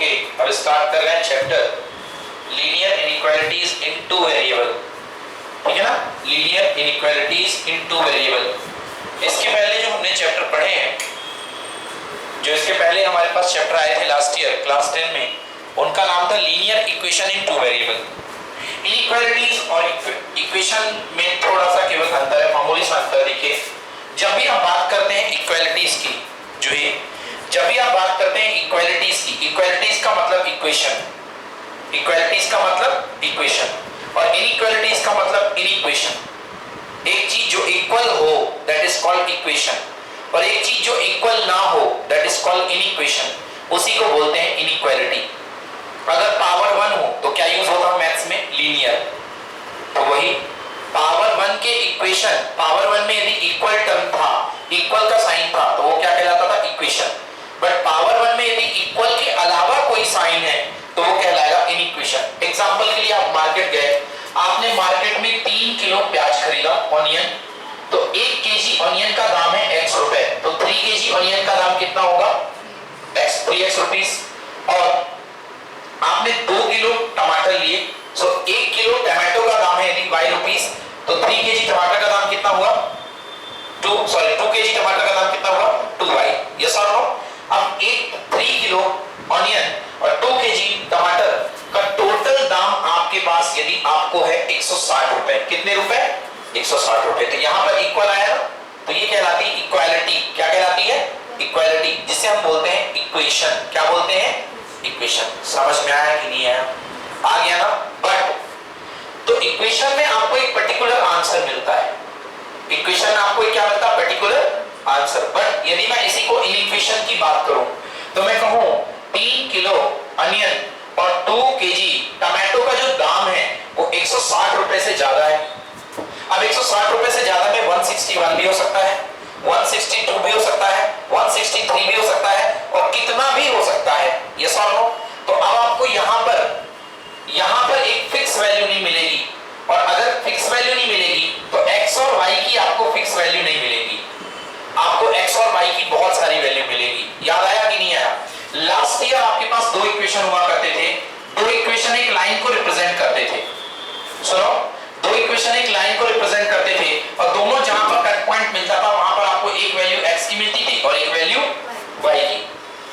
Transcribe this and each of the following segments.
Okay, अब start कर रहे हैं चैप्टर लीनियर इनइक्वालिटीज इन टू वेरिएबल। ठीक है ना, लीनियर इनइक्वालिटीज इन टू वेरिएबल। इसके पहले जो हमने चैप्टर पढ़े हैं, जो इसके पहले हमारे पास चैप्टर आए थे लास्ट ईयर क्लास 10 में, उनका नाम था लीनियर इक्वेशन इन टू वेरिएबल। इनइक्वालिटीज और इक्वेशन में थोड़ा सा केवल अंतर है, मामूली सा अंतर। देखिए, जब भी हम बात करते हैं इक्वालिटीज की, जो है जब भी आप बात करते हैं इक्वालिटीज की, इक्वालिटीज का मतलब इक्वेशन, इक्वालिटीज का मतलब इक्वेशन, और इनइक्वालिटीज का मतलब इनइक्वेशन। एक चीज जो इक्वल हो दैट इज कॉल्ड इक्वेशन, और एक चीज जो इक्वल ना हो दैट इज कॉल्ड इनइक्वेशन, उसी को बोलते हैं इनइक्वालिटी। अगर पावर 1 हो तो क्या यूज होगा मैथ्स में? लीनियर। तो वही पावर 1 के इक्वेशन, पावर 1 में यदि इक्वल टर्म था, इक्वल का साइन था, तो वो क्या कहलाता था? इक्वेशन। बट पावर 1 में यदि इक्वल के अलावा कोई साइन है तो वो कहलाएगा इनइक्वेशन। एग्जांपल के लिए आप मार्केट गए, आपने मार्केट में 3 किलो प्याज खरीदा, ऑनियन, तो 1 केजी ऑनियन का दाम है x रुपए, तो 3 केजी ऑनियन का दाम कितना होगा? x, 3x rupees. और आपने 2 किलो टमाटर लिए, सो 1 किलो टमाटो का दाम है यदि y रुपीस, तो 3 केजी टमाटर का दाम कितना हुआ? 2 केजी टमाटर का दाम कितना हुआ? 2y। यस और नो? अब 3 किलो ऑनियन और 2 केजी टमाटर का टोटल दाम आपके पास यदि आपको है 160 रुपए। कितने रुपए? 160 रुपए। तो यहां पर इक्वल आया ना, तो ये कहलाती है इक्वालिटी। क्या कहलाती है? इक्वालिटी, जिसे हम बोलते हैं इक्वेशन। क्या बोलते हैं? इक्वेशन। समझ में आया कि नहीं आया? आ गया ना? बट तो इक्वेशन में आपको एक पर्टिकुलर आंसर मिलता है, इक्वेशन में आपको क्या मिलता है? Particular answer. बट यदि मैं इसी को इनइक्वेशन की बात करूं, तो मैं कहूं 3 किलो अनियन और 2 केजी टमाटो का जो दाम है वो 160 रुपए से ज्यादा है। अब 160 रुपए से ज्यादा में 161 भी हो सकता है, 162 भी हो सकता है, 163 भी हो सकता है, और कितना भी हो सकता है। यस और नो? तो अब आपको यहां पर एक फिक्स वैल्यू नहीं मिलेगी, और अगर फिक्स वैल्यू नहीं मिलेगी तो x और y की आपको फिक्स वैल्यू नहीं मिलेगी, आपको x और y की बहुत सारी वैल्यू मिलेगी। याद आया कि नहीं आया? लास्ट ईयर आपके पास 2 इक्वेशन हुआ करते थे, 2 इक्वेशन एक लाइन को रिप्रेजेंट करते थे। सुनो, 2 इक्वेशन एक लाइन को रिप्रेजेंट करते थे, और दोनों जहां पर कट पॉइंट मिलता था वहां पर आपको एक वैल्यू x की मिलती थी और एक वैल्यू y की।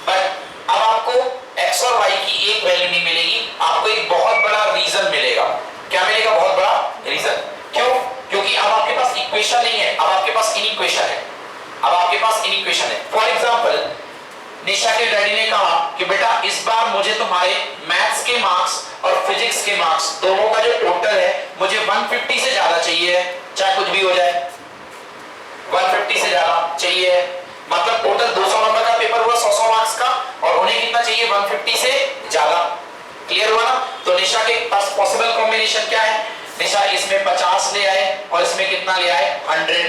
बट अब आपको x और y की एक वैल्यू नहीं मिलेगी, आपको एक बहुत बड़ा रीजन मिलेगा। क्या मिलेगा? बहुत बड़ा रीजन। क्यों? क्योंकि अब आपके पास इक्वेशन नहीं है, अब आपके पास इनइक्वेशन है। अब आपके पास इनइक्वेशन है। फॉर एग्जांपल, निशा के डैडी ने कहा कि बेटा इस बार मुझे तुम्हारे मैथ्स के मार्क्स और फिजिक्स के मार्क्स दोनों का जो टोटल है मुझे 150 से ज्यादा चाहिए है, चाहे कुछ भी हो जाए, 150 से ज्यादा चाहिए है। मतलब टोटल 200 नंबर का पेपर हुआ 100 मार्क्स का, और उन्हें कितना चाहिए? 150 से ज्यादा। क्लियर हुआ ना? तो निशा के पास पॉसिबल कॉम्बिनेशन क्या है? निशा इसमें 50 ले आए और इसमें कितना ले आए? 100।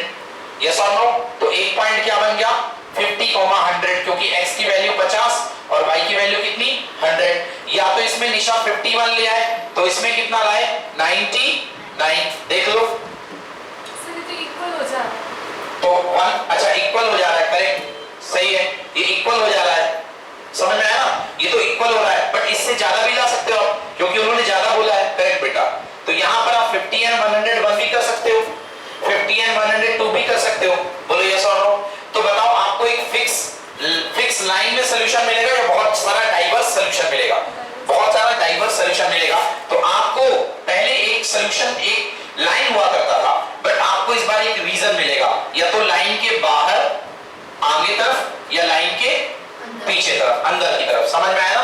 यस और नो? तो एक पॉइंट क्या बन गया? 50, 100, क्योंकि x की वैल्यू 50 और y की वैल्यू कितनी? 100। या तो इसमें निशा 51 ले आए, तो इसमें कितना लाए? 99। देख लो, इक्वल हो जा रहा है। तो 1, अच्छा इक्वल हो जा रहा है, करेक्ट, सही है, ये इक्वल हो जा रहा है। समझ में आया ना? ये तो इक्वल हो रहा है, बट इससे ज्यादा भी ला सकते हो आप, क्योंकि उन्होंने ज्यादा बोला है। करेक्ट बेटा। तो यहां पर आप 50 एंड 101 भी कर सकते हो, 50 एंड 102 भी कर सकते हो। बोलो यस और नो? तो बताओ, आपको एक फिक्स लाइन में सॉल्यूशन मिलेगा या बहुत सारा डाइवर्स सॉल्यूशन मिलेगा? बहुत सारा डाइवर्स सॉल्यूशन मिलेगा। तो आपको पहले एक सॉल्यूशन, एक लाइन हुआ करता था, बट आपको इस बार एक रीजन मिलेगा, या तो लाइन के बाहर आगे तरफ या लाइन के पीछे तरफ, अंदर की तरफ। समझ में आया ना?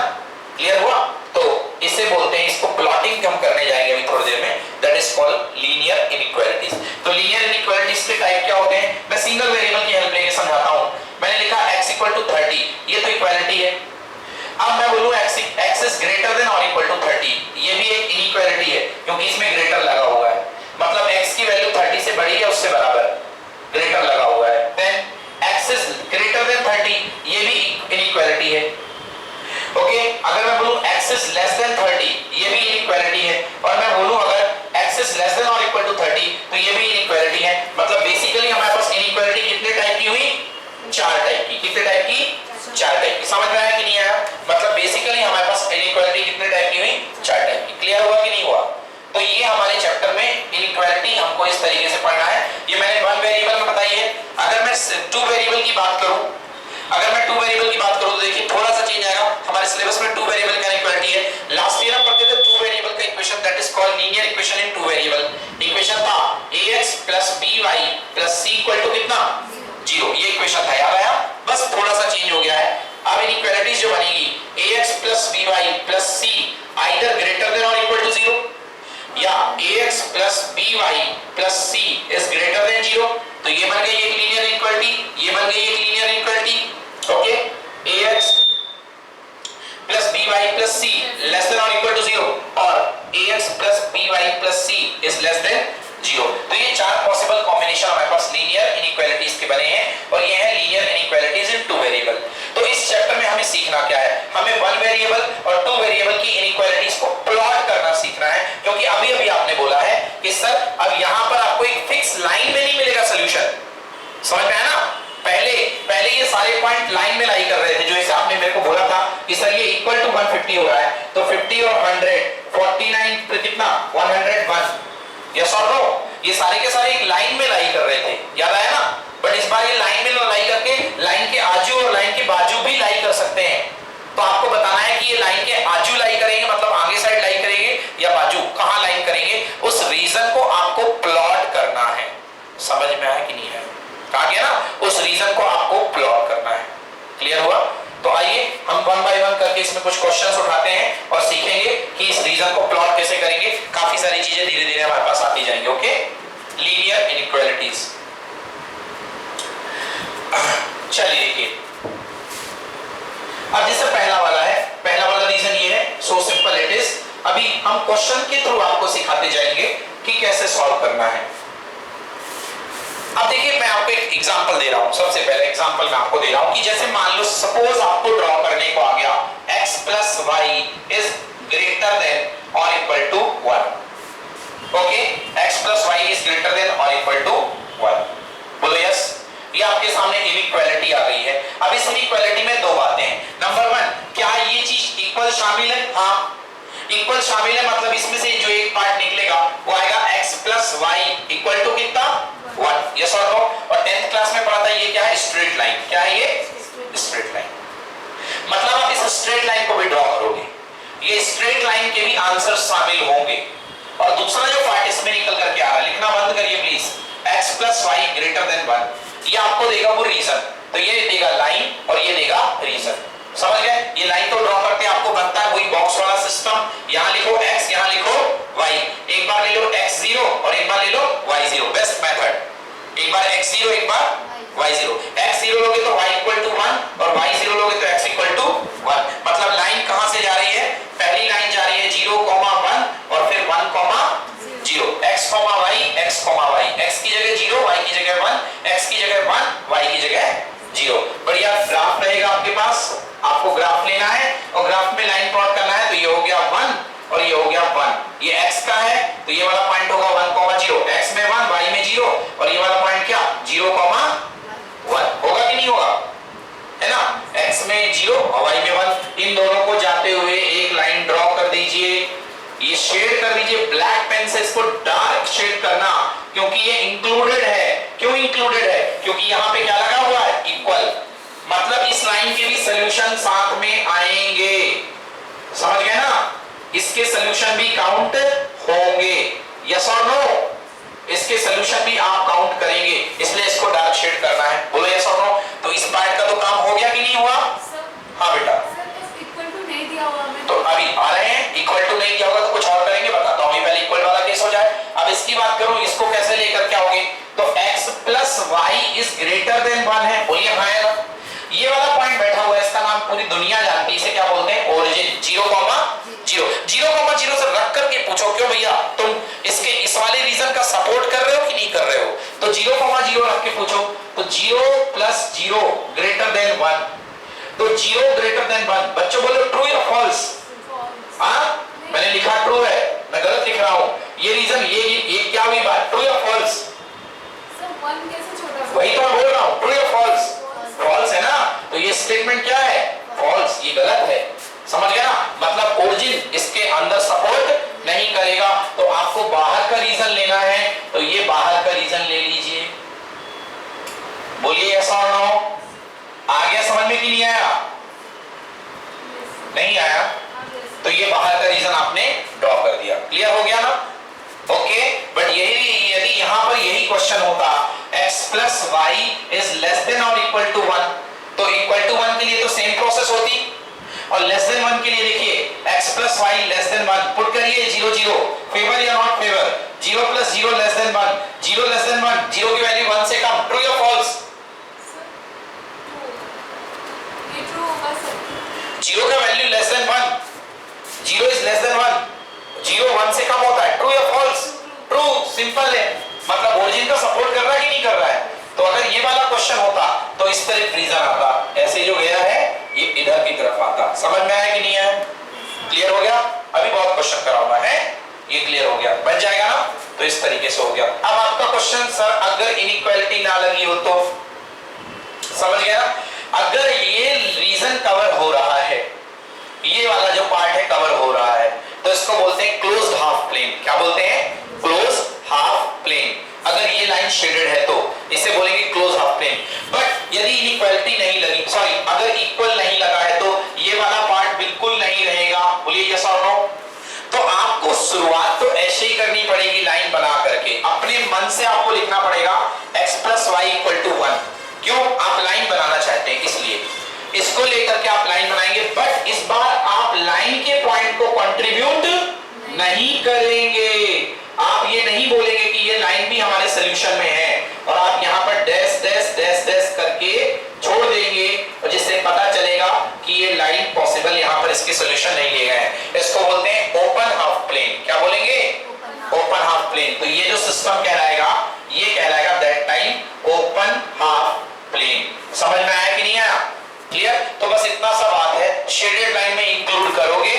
क्लियर हुआ? तो इसे बोलते हैं, इसको प्लॉटिंग हम करने जाएंगे अभी थोड़ी देर में, that is called linear inequalities. तो लीनियर इनइक्वालिटीज के टाइप क्या होते हैं? मैं सिंगल वेरिएबल की हेल्प लेके समझाता हूं। मैंने लिखा x = 30, ये तो इक्वालिटी है। अब मैं बोलूं x is greater than or equal to 30, ये भी एक इनइक्वालिटी है, क्योंकि इसमें ग्रेटर लगा हुआ है। मतलब x की वैल्यू 30 से बड़ी है, उससे बराबर, ग्रेटर लगा हुआ है। Then x is greater than 30, ये भी इनइक्वालिटी है। ओके, अगर मैं बोलूं x is less than 30, ये भी इनइक्वालिटी है। और मैं बोलूं अगर x is less than or equal to 30, तो ये भी इनइक्वालिटी है। मतलब बेसिकली हमारे पास इनइक्वालिटी कितने टाइप की हुई? 4 टाइप की। कितने टाइप की? 4 टाइप की। समझ में आया कि नहीं आया? मतलब बेसिकली हमारे पास कॉस्ट इनइक्वालिटी कितने टाइप की हुई? 4 टाइप की। क्लियर हुआ कि नहीं हुआ? तो ये हमारे चैप्टर में इनइक्वालिटी हमको इस तरीके से पढ़ना है। ये मैंने 1 वेरिएबल में बताई है। अगर मैं 2 वेरिएबल की बात करूं, तो देखिए थोड़ा सा चेंज आएगा। हमारे सिलेबस में 2 वेरिएबल का इनइक्वालिटी है। लास्ट ईयर हम पढ़ते थे 2 वेरिएबल का equation, that is called linear equation in 2 variable. Equation था ax by c equal to कितना? 0। ये इक्वेशन था, याद आया? बस थोड़ा सा चेंज हो गया है। अब इनइक्वालिटीज जो बनेगी ax by c either greater than और इक्वल टू 0 या ax by c is greater than 0। तो ये बन गई एक लीनियर इनइक्वालिटी, ये बन गई एक linear inequality. Okay, ax by c less than और इक्वल टू 0 और ax by c is less than 0। तो ये 4 पॉसिबल कॉम्बिनेशन हमारे पास लीनियर इनइक्वालिटीज के बने हैं और ये है लीनियर इनइक्वालिटीज इन 2 वेरिएबल। तो इस चैप्टर में हमें सीखना क्या है? हमें 1 वेरिएबल और 2 वेरिएबल की इनइक्वालिटीज को प्लॉट करना सीखना है, क्योंकि अभी आपने बोला है कि सर अब यहां पर आपको एक फिक्स लाइन में नहीं मिलेगा सॉल्यूशन। समझ में आया ना? पहले ये सारे पॉइंट लाइन में लाई कर रहे थे, जो जैसे आपने मेरे को बोला था कि सर ये इक्वल टू 150 हो रहा है, तो 50 और 100 49 पे कितना? 101। यस और नो? ये सारे के सारे एक लाइन में लाई कर रहे थे, याद आया ना? बट इस बार ये लाइन में लाई करके लाइन के आजू और लाइन के बाजू भी लाई कर सकते हैं। तो आपको बताना है कि ये लाइन के आजू लाई करेंगे, मतलब आगे साइड लाई करेंगे, या बाजू, कहां लाइन करेंगे, उस रीजन को आपको प्लॉट करना है। समझ में आया कि नहीं है? कहा गया ना, उस रीजन को आपको प्लॉट करना है। क्लियर हुआ? तो आइए हम 1 बाय 1 करके इसमें कुछ क्वेश्चंस उठाते हैं और सीखेंगे कि इस रीजन को प्लॉट कैसे करेंगे। काफी सारी चीजें धीरे धीरे हमारे पास आती जाएंगी। Okay, linear inequalities. चलिए देखिए, अब जैसे पहला वाला रीजन ये है, सो सिंपल इट इज। अभी हम क्वेश्चन के थ्रू आपको सिखाते जाएंगे कि कैसे सॉल्व करना है। अब देखिए मैं आपको एक एग्जांपल दे रहा हूं। सबसे पहले एग्जांपल मैं आपको दे रहा हूं कि जैसे मान लो सपोज आपको ड्रॉ करने को आ गया x plus y is greater than or equal to 1। Okay, x plus y is greater than or equal to 1। बोलो यस। ये आपके सामने इनइक्वालिटी आ गई है। अब इस इनइक्वालिटी में दो बातें हैं। नंबर 1, क्या ये चीज इक्वल शामिल है? हाँ, इक्वल शामिल है, मतलब इसमें से जो एक पार्ट निकलेगा वो आएगा x plus y equal to कितना? 1। यस और नो? और 10th क्लास में पढ़ा था ये क्या है? Straight line. क्या है ये? Straight line. मतलब आप इस स्ट्रेट लाइन को भी ड्रॉ करोगे, ये स्ट्रेट लाइन के भी आंसर शामिल होंगे। और दूसरा जो पार्ट इसमें निकल करके आ रहा है, लिखना बंद करिए please, x plus y greater than 1, ये आपको देगा वो रीजन। तो ये देगा लाइन और ये देगा रीजन। समझ गए? ये लाइन तो ड्रॉ करते आपको बनता है वही बॉक्स वाला सिस्टम। यहां लिखो x, यहां लिखो y। एक बार ले लो x0 और एक बार ले लो y0। Best method. एक बार x0 एक बार y0। x0 लोगे तो y इक्वल टू 1 और y0 लोगे तो x इक्वल टू 1। मतलब लाइन कहां से जा रही है? पहली लाइन जा रही है 0, 1 और फिर 1, 0। x, y, x, y। x की जगह 0, y की जगह 1, x की जगह 1, y की जगह 0। बढ़िया ग्राफ रहेगा आपके पास। आपको ग्राफ लेना है और ग्राफ में लाइन प्लॉट करना है। तो ये हो गया 1 और ये हो गया 1। ये x का है तो ये वाला पॉइंट होगा 1, 0। x में 1, y में 0 और ये वाला पॉइंट क्या? 0, 1। होगा कि नहीं होगा? है ना? x में 0 और y में 1। इन दोनों को जाते हुए एक लाइन ड्रॉ कर दीजिए। ये शेड कर दीजिए ब्लैक पेन से, इसको डार्क शेड करना, क्योंकि ये इंक्लूडेड है। क्यों इंक्लूडेड है? क्योंकि यहाँ पे क्या लगा हुआ है? इक्वल। मतलब इस लाइन के भी सॉल्यूशन साथ में आएंगे। समझ गए ना? इसके सॉल्यूशन भी काउंट होंगे। यस और नो? इसके सॉल्यूशन भी आप काउंट करेंगे, इसलिए इसको डार्क शेड करना है। बोलो यस और नो? तो इस पार्ट का तो काम हो गया कि नहीं हुआ? हाँ बेटा। तो अभी आ रहे हैं, इक्वल टू नहीं दिया होगा तो कुछ और करेंगे, बताता हूं। पहले इक्वल वाला केस हो जाए। अब इसकी बात करूं, इसको कैसे लेकर क्या होगे? तो x plus y is greater than 1 है। बोलिए हाँ है ना? ये वाला पॉइंट बैठा हुआ है, इसका नाम पूरी दुनिया जानती है, इसे क्या बोलते हैं? ओरिजिन। 0,0 से रख करके पूछो क्यों भैया तुम इसके इस वाले रीजन का सपोर्ट कर रहे हो कि नहीं कर रहे हो? तो 0,0 रख के पूछो। तो 0 plus 0 greater than 1। तो 0 greater than 1। बच्चों बोलो ट्रू या फॉल्स? हाँ, मैंने लिखा ट्रू है, मैं गलत लिख रहा हूं। ये रीजन ये क्या हुई बात? ट्रू या फॉल्स? वही तो मैं बोल रहा हूं, ट्रू या फॉल्स? फॉल्स है ना? तो ये स्टेटमेंट क्या है? फॉल्स। ये गलत है। समझ गया ना? मतलब नहीं करेगा तो आपको बाहर का रीजन लेना है, तो ये बाहर का रीजन ले लीजिए। बोलिए ऐसा और नो। आ गया समझ में कि नहीं आया? नहीं आया तो ये बाहर का रीजन आपने ड्रॉ कर दिया। क्लियर हो गया ना? ओके। बट यही यदि यहां पर यही क्वेश्चन होता x plus y is less than और इक्वल टू 1, तो इक्वल टू 1 के लिए तो सेम प्रोसेस होती, और लेस देन 1 के लिए देखिए x plus y less than 1 put करिए 0 0, फेवर या not favour, 0 plus 0 less than 1, 0 less than 1, 0 की वैल्यू 1 से कम, ट्रू या फॉल्स? ये ट्रू होगा सर। 0 का value less than 1, 0 is less than 1, 0 1 से कम होता है, ट्रू या फॉल्स? ट्रू। सिंपल है, मतलब ओरिजिन का सपोर्ट कर रहा है कि नहीं कर रहा है? तो अगर ये वाला क्वेश्चन होता तो इस तरह रीजन आता, ऐसे जो गया है ये इधर की तरफ आता। समझ में आया कि नहीं आया? क्लियर हो गया? अभी बहुत क्वेश्चन कराऊंगा है, ये क्लियर हो गया, बन जाएगा ना? तो इस तरीके से हो गया। अब आपका क्वेश्चन सर अगर इनइक्वालिटी ना लगी हो तो, समझ गया? अगर ये रीजन कवर हो रहा है, ये वाला जो पार्ट है कवर हो रहा है, तो इसको बोलते हैं क्लोज्ड हाफ प्लेन। क्या बोलते हैं? Close half plane. अगर ये लाइन शेडेड है तो इसे बोलेंगे क्लोज हाफ प्लेन। बट यदि इनइक्वालिटी नहीं लगी, सॉरी अगर इक्वल नहीं लगा है तो ये वाला पार्ट बिल्कुल नहीं रहेगा। बोलिए यस और नो। तो आपको शुरुआत तो ऐसे ही करनी पड़ेगी लाइन बना करके, अपने मन से आपको लिखना पड़ेगा x plus y equal to 1। क्यों? आप लाइन बनाना चाहते हैं इसलिए इसको लेकर के आप लाइन बनाएंगे, बट इस बार आप लाइन के पॉइंट को कंट्रीब्यूट नहीं करेंगे। आप ये नहीं बोलेंगे कि ये लाइन भी हमारे सॉल्यूशन में है, और आप यहाँ पर डैश डैश डैश डैश करके छोड़ देंगे, और जिससे पता चलेगा कि ये लाइन पॉसिबल यहाँ पर इसके सॉल्यूशन नहीं लिए गए हैं। इसको बोलते हैं ओपन हाफ प्लेन। क्या बोलेंगे? Open half plane. तो ये जो सिस्टम कहलाएगा ये कहलाएगा that time open half plane. समझ में आया कि नहीं आया? क्लियर? तो बस इतना सा बात है, शेडेड लाइन में इंक्लूड करोगे,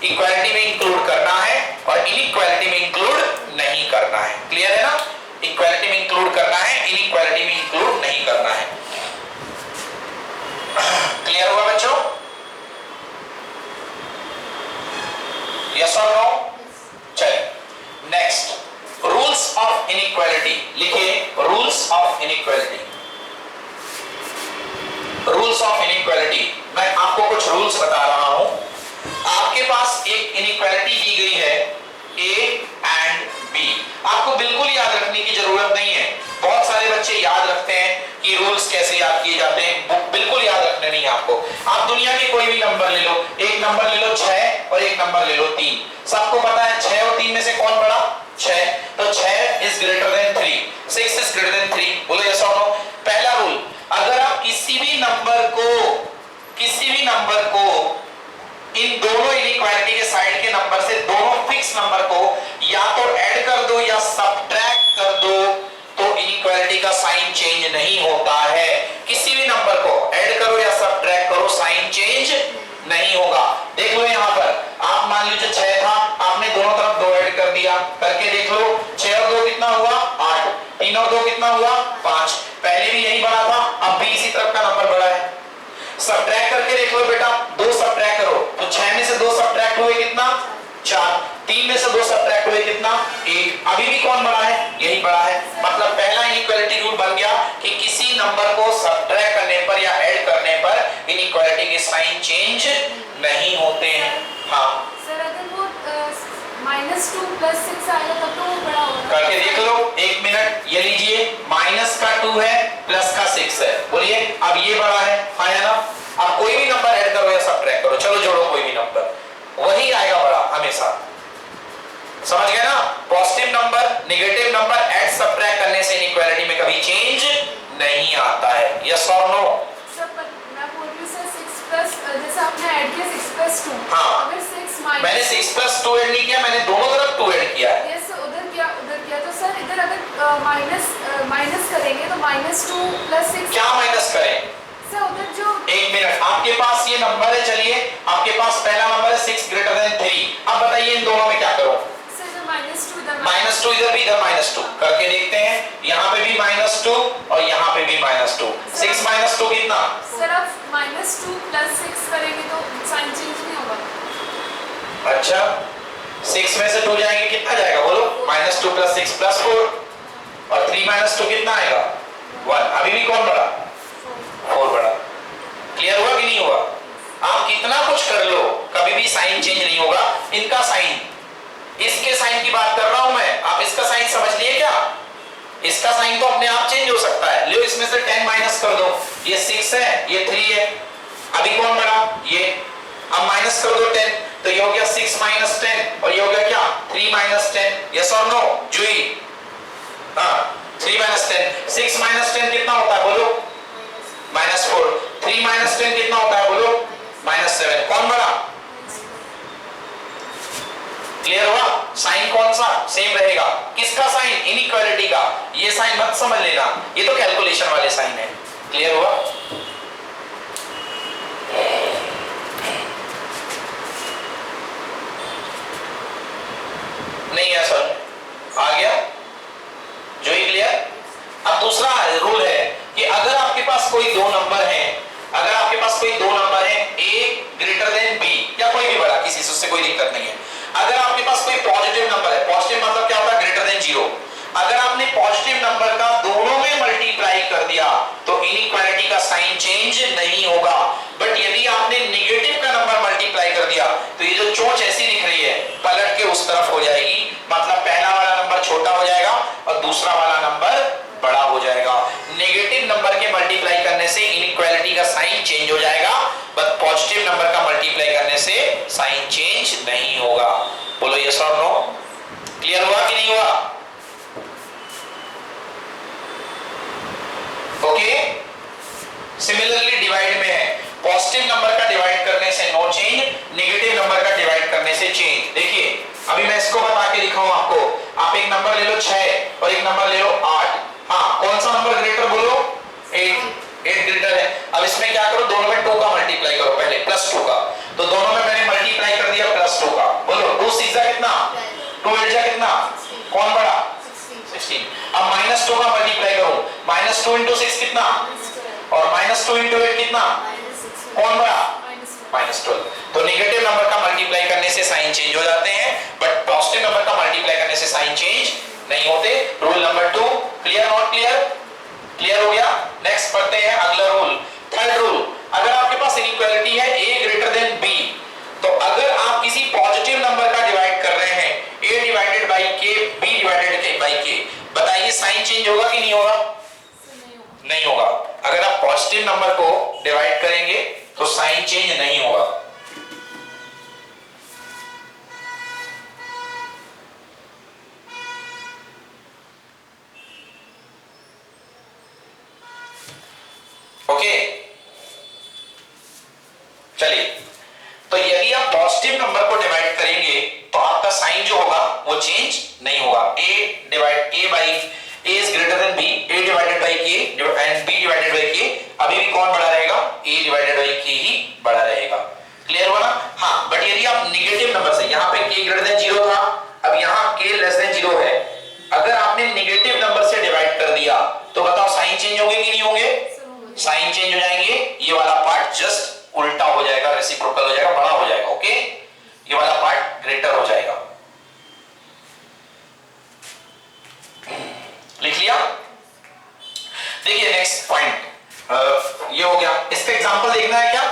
इक्वालिटी में इंक्लूड करना है, और इनइक्वालिटी में इंक्लूड नहीं करना है। क्लियर है ना? इक्वालिटी में इंक्लूड करना है, इनइक्वालिटी में इंक्लूड नहीं करना है। क्लियर हुआ बच्चों? यस और नो? चलिए नेक्स्ट, रूल्स ऑफ इनइक्वालिटी लिखिए। Rules of inequality, rules of inequality. मैं आपको कुछ रूल्स बता रहा हूं। आपके पास एक इनइक्वालिटी दी गई है A एंड B। आपको बिल्कुल याद रखने की जरूरत नहीं है। बहुत सारे बच्चे याद रखते हैं कि रूल्स कैसे याद किए जाते हैं, बिल्कुल याद रखने नहीं है आपको। आप दुनिया के कोई भी नंबर ले लो, एक नंबर ले लो 6 और एक नंबर ले लो 3। सबको पता है 6 और 3 में से कौन बड़ा? 6। तो 6 is greater then 3, 6 is greater then 3। बोलो यस और नो। पहला रूल, अगर आप किसी भी नंबर को इन दोनों इनइक्वालिटी के साइड के नंबर से, दोनों फिक्स नंबर को या तो ऐड कर दो या सब्ट्रैक्ट कर दो, तो इनइक्वालिटी का साइन चेंज नहीं होता है। किसी भी नंबर को ऐड करो या सब्ट्रैक्ट करो, साइन चेंज नहीं होगा। देख लो यहां पर, आप मान लीजिए 6 था, आपने दोनों तरफ 2 ऐड कर दिया, करके देख लो 6 और 2 कितना हुआ? 8, 3 और 2 कितना हुआ? 5। पहले भी यही बड़ा था, अब भी इसी तरफ का नंबर बड़ा है। सब्ट्रैक्ट करके देख लो बेटा, 2 सब्ट्रैक्ट करो तो 6 में से 2 सब्ट्रैक्ट हुए कितना? 4। 3 में से 2 सब्ट्रैक्ट हुए कितना? 1। अभी भी कौन बड़ा है? यही बड़ा है। मतलब पहला इनइक्वालिटी रूल बन गया कि किसी नंबर को सब्ट्रैक्ट करने पर या ऐड करने पर इनइक्वालिटी के साइन चेंज नहीं होते हैं। हाँ सर, अगर वो -2 + 6 आएगा तब तो वो बड़ा होगा। करके देख लो, 1 मिनट। ये लीजिए, माइनस का 2 है, प्लस का 6 है। बोलिए अब ये बड़ा है, हाँ या ना? अब कोई भी नंबर ऐड करो या सब्ट्रैक्ट करो, चलो जोड़ो कोई भी नंबर, वही आएगा बड़ा हमेशा। समझ गए ना? Positive number, negative number add subtract करने से इनइक्वालिटी में कभी चेंज नहीं आता है। यस और नो? सर मैं बोल रही हूं सर, 6 प्लस जैसे आपने ऐड किया 6 + 2। हाँ। अगर 6 माइनस, मैंने 6 + 2 ऐड नहीं किया, मैंने दोनों तरफ 2 ऐड किया है। यस, उधर किया तो सर इधर अगर माइनस करेंगे तो -2 + 6। क्या माइनस करें? सर उधर जो 1 मिनट, आपके पास ये नंबर है, चलिए आपके पास पहला नंबर है 6 ग्रेटर देन 3। अब बताइए इन दोनों में क्या करूं? सर जो -2 इधर -2 इधर भी, इधर -2 करके देखते हैं। यहाँ पे भी -2 और यहाँ पे भी -2। 6 - 2 कितना? सर आप -2 + 6 करेंगे तो साइन चेंज नहीं होगा। अच्छा 6 में से 2 जाएंगे कितना जाएगा बोलो, -2 + 6 + 4, और 3 - 2 कितना आएगा 1। अभी भी कौन बड़ा, 4 बड़ा। क्लियर हुआ कि नहीं हुआ? आप कितना कुछ कर लो कभी भी साइन चेंज नहीं होगा। इनका साइन, इसके साइन की बात कर रहा हूं मैं, आप इसका साइन समझ लिए क्या? इसका साइन तो अपने आप चेंज हो सकता है। लो इसमें से 10 माइनस कर दो, ये 6 है ये 3 है, अभी कौन बड़ा ये। अब माइनस कर दो 10, तो ये हो गया 6 - 10, और ये हो गया क्या 3 - 10। यस और नो जूही? हाँ 3 - 10, 6 - 10 कितना होता है बोलो, -4, 3 - 10 कितना होता है बोलो, -7। कौन बड़ा? क्लियर हुआ? साइन कौन सा सेम रहेगा? किसका साइन? इनइक्वालिटी का। ये साइन मत समझ लेना, ये तो कैलकुलेशन वाले साइन है। क्लियर हुआ? नहीं है सर, आ गया जो ही क्लियर। अब दूसरा रूल है कि अगर आपके पास कोई दो नंबर है, अगर आपके पास कोई दो नंबर है a ग्रेटर देन b, या कोई भी बड़ा किसी से, उससे कोई दिक्कत नहीं है। अगर आपके पास कोई पॉजिटिव नंबर है, पॉजिटिव मतलब क्या होता है, ग्रेटर देन 0। अगर आपने पॉजिटिव नंबर का दोनों में मल्टीप्लाई कर दिया तो इनइक्वालिटी का साइन चेंज नहीं होगा। बट यदि आपने नेगेटिव का नंबर मल्टीप्लाई कर दिया तो ये जो चोंच ऐसी दिख रही है पलट के उस तरफ हो जाएगी, मतलब पहला वाला नंबर छोटा हो जाएगा और दूसरा वाला नंबर बड़ा हो जाएगा। नेगेटिव नंबर के मल्टीप्लाई करने से इनइक्वालिटी का साइन चेंज हो जाएगा, बट पॉजिटिव नंबर का मल्टीप्लाई करने से साइन चेंज नहीं होगा। बोलो यस और नो? क्लियर हुआ कि नहीं हुआ? ओके। सिमिलरली डिवाइड में है, पॉजिटिव नंबर का डिवाइड करने से नो चेंज, नेगेटिव नंबर का डिवाइड करने से चेंज। देखिए अभी मैं इसको बता के दिखाऊं आपको। आप एक नंबर ले लो 6 और एक नंबर ले लो 8। हाँ कौन सा नंबर ग्रेटर बोलो, 8 ग्रेटर है। अब इसमें क्या करो, दोनों में 2 का मल्टीप्लाई करो पहले, +2 का। तो दोनों में मैंने मल्टीप्लाई कर दिया +2 का। बोलो 2 6 जा कितना, 2 8 जा कितना, कौन बड़ा, 16। अब -2 का मल्टीप्लाई करो, -2 × 6 कितना, और -2 × 8 कितना, कौन बड़ा, -12। तो नेगेटिव नंबर का मल्टीप्लाई करने से साइन चेंज हो जाते हैं, बट पॉजिटिव नंबर का मल्टीप्लाई करने से साइन चेंज नहीं होते। Rule number 2 clear, not clear? Clear हो गया। नेक्स्ट पढ़ते हैं अगला रूल, थर्ड रूल। अगर आपके पास इनइक्वालिटी है a ग्रेटर देन b, तो अगर आप किसी पॉजिटिव नंबर का डिवाइड कर रहे हैं a divided by k, b divided by k, बताइए साइन चेंज होगा कि नहीं होगा? नहीं होगा। अगर आप पॉजिटिव नंबर को डिवाइड करेंगे तो साइन चेंज नहीं होगा। ओके चलिए, तो यदि आप पॉजिटिव नंबर को डिवाइड करेंगे तो आपका साइन जो होगा वो चेंज नहीं होगा। a is greater than b, a divided by k and b divided by k, अभी भी कौन बड़ा रहेगा, a divided by k ही बड़ा रहेगा। क्लियर हुआ ना? हाँ, बट यदि आप नेगेटिव नंबर से, यहाँ पे k greater than 0 था, अब यहाँ k less than 0 है, अगर आपने नेगेटिव नंबर से डिवाइड कर दिया तो बताओ साइन चेंज होंगे कि नहीं होंगे? साइन चेंज हो जाएंगे। ये वाला पार्ट जस्ट उल्टा हो जाएगा, रेसिप्रोकल हो जाएगा, बड़ा हो जाएगा। ओके, ये वाला पार्ट ग्रेटर हो जाएगा। लिख लिया? देखिए नेक्स्ट पॉइंट ये हो गया। इसका एग्जांपल देखना है क्या?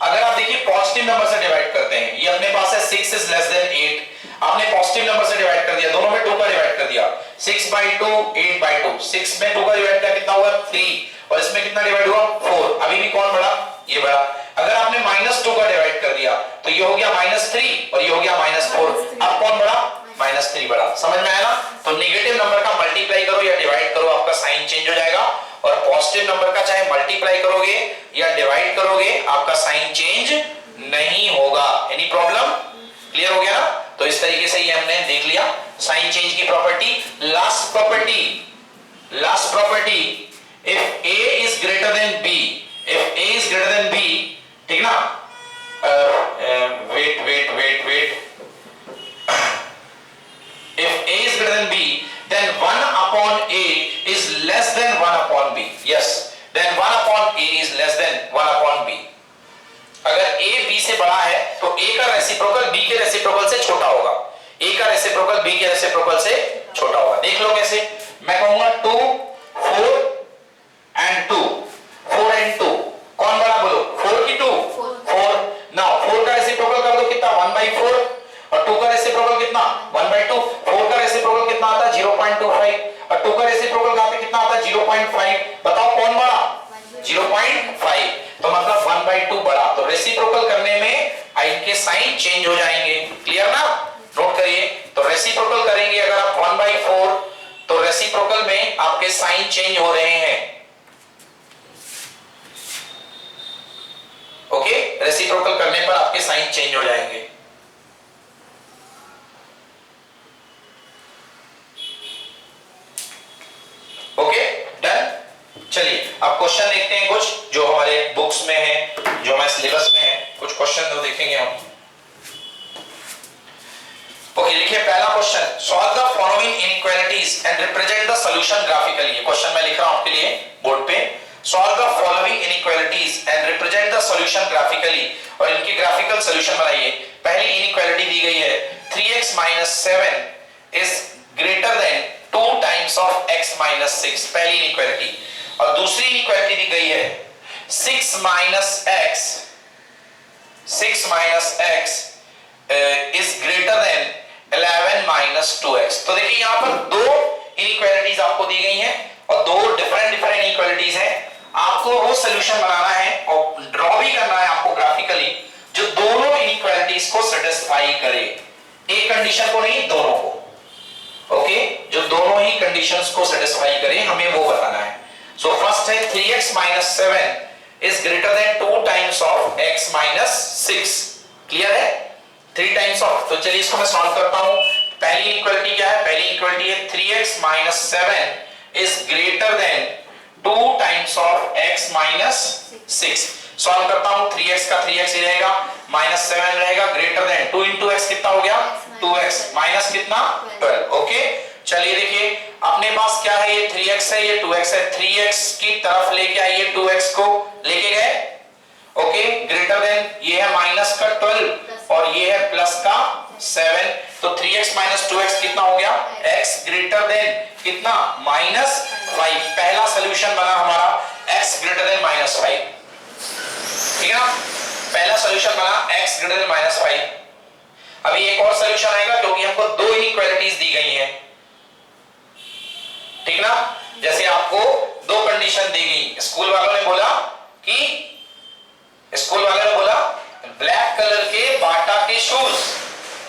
अगर आप देखिए पॉजिटिव नंबर से डिवाइड करते हैं, ये अपने पास है 6 is less than 8, आपने पॉजिटिव नंबर से डिवाइड कर दिया, दोनों में 2 का डिवाइड कर दिया, 6/2 8/2, 6 में 2 का डिवाइड किया कितना हुआ 3, और इसमें कितना डिवाइड हुआ 4, अभी भी कौन बड़ा, ये बड़ा। अगर आपने -2 का डिवाइड कर दिया तो ये हो गया -3 और ये हो गया -4, अब कौन बड़ा, -3 बड़ा। समझ में आया ना? तो नेगेटिव नंबर का मल्टीप्लाई करो या डिवाइड करो, आपका साइन चेंज हो जाएगा, और पॉजिटिव नंबर का चाहे मल्टीप्लाई करोगे या डिवाइड करोगे आपका साइन चेंज नहीं होगा। Any problem? क्लियर हो गया ना? तो इस तरीके से ये हमने देख लिया साइन चेंज की property. Last property, if a is greater than b, if a is greater than b, ठीक ना? wait, if a is greater than b, then 1/a is less than 1/b. Yes, then 1/a is less than 1/b. अगर a b से बड़ा है तो a का reciprocal b के reciprocal से छोटा होगा। ए का रेसिप्रोकल बी के रेसिप्रोकल से छोटा होगा। देख लो कैसे, मैं कहूंगा 2 4 एंड 2 4 एंड 2 कौन बड़ा बोलो, 4 की 2 4। नाउ 4 का रेसिप्रोकल कर दो कितना 1/4 और 2 का रेसिप्रोकल कितना 1/2। 4 का रेसिप्रोकल कितना आता है 0.25 और 2 का रेसिप्रोकल कहां पे कितना आता है 0.5। बताओ कौन बड़ा 0.5, तो मतलब 1/2 बड़ा। तो रेसिप्रोकल करने में इनके साइन चेंज हो जाएंगे। क्लियर ना, नोट करिए। तो रेसिप्रोकल करेंगे अगर आप 1/4 तो रेसिप्रोकल में आपके साइन चेंज हो रहे हैं। ओके, रेसिप्रोकल करने पर आपके साइन चेंज हो जाएंगे। Okay done. चलिए अब क्वेश्चन देखते हैं कुछ जो हमारे बुक्स में है, जो हमारे सिलेबस में है। कुछ क्वेश्चन तो देखेंगे हम। ओके लिखिए पहला question, solve the following inequalities and represent the solution graphically. ये क्वेश्चन मैं लिख रहा हूं आपके लिए बोर्ड पे। Solve the following inequalities and represent the solution graphically, और इनके ग्राफिकल सॉल्यूशन बनाइए। पहली इनइक्वालिटी दी गई है 3x - 7 is greater than 2 times of x - 6, पहली इनइक्वालिटी। और दूसरी इनइक्वालिटी दी गई है 6 - x is greater then 11 - 2x। तो देखिए यहां पर दो इनइक्वालिटीज आपको दी गई हैं और दो डिफरेंट इनइक्वालिटीज हैं। आपको वो सॉल्यूशन बनाना है और ड्रॉ भी करना है आपको ग्राफिकली, जो दोनों इनइक्वालिटीज को सेटिस्फाई करे। एक कंडीशन को नहीं, दोनों को। ओके, जो दोनों ही कंडीशंस को सेटिस्फाई करे, हमें वो बताना है। सो फर्स्ट है 3x - 7 is greater than 2 times of x - 6। Clear है, 3 टाइम्स ऑफ। तो चलिए इसको मैं सॉल्व करता हूं। पहली इनइक्वालिटी क्या है, पहली इनइक्वालिटी है 3x - 7 is greater than 2 times of x - 6। Solve करता हूं, 3x का 3x ही रहेगा, -7 रहेगा, ग्रेटर देन 2 * x कितना हो गया 2x, माइनस कितना 12। ओके चलिए देखिए अपने पास क्या है, ये 3x है, ये 2x है। 3x की तरफ लेके आइए, 2x को लेके गए। ओके, ग्रेटर देन ये है माइनस का 12 और ये है प्लस का 7। तो 3x - 2x कितना हो गया, x ग्रेटर देन कितना -5। पहला सॉल्यूशन बना हमारा x ग्रेटर देन -5। ठीक है ना, पहला सॉल्यूशन बना x ग्रेटर देन -5। अभी एक और सॉल्यूशन आएगा क्योंकि हमको दो इनइक्वालिटीज दी गई हैं। ठीक ना, जैसे आपको दो कंडीशन दी गई, स्कूल वालों ने बोला ब्लैक कलर के बाटा के शूज।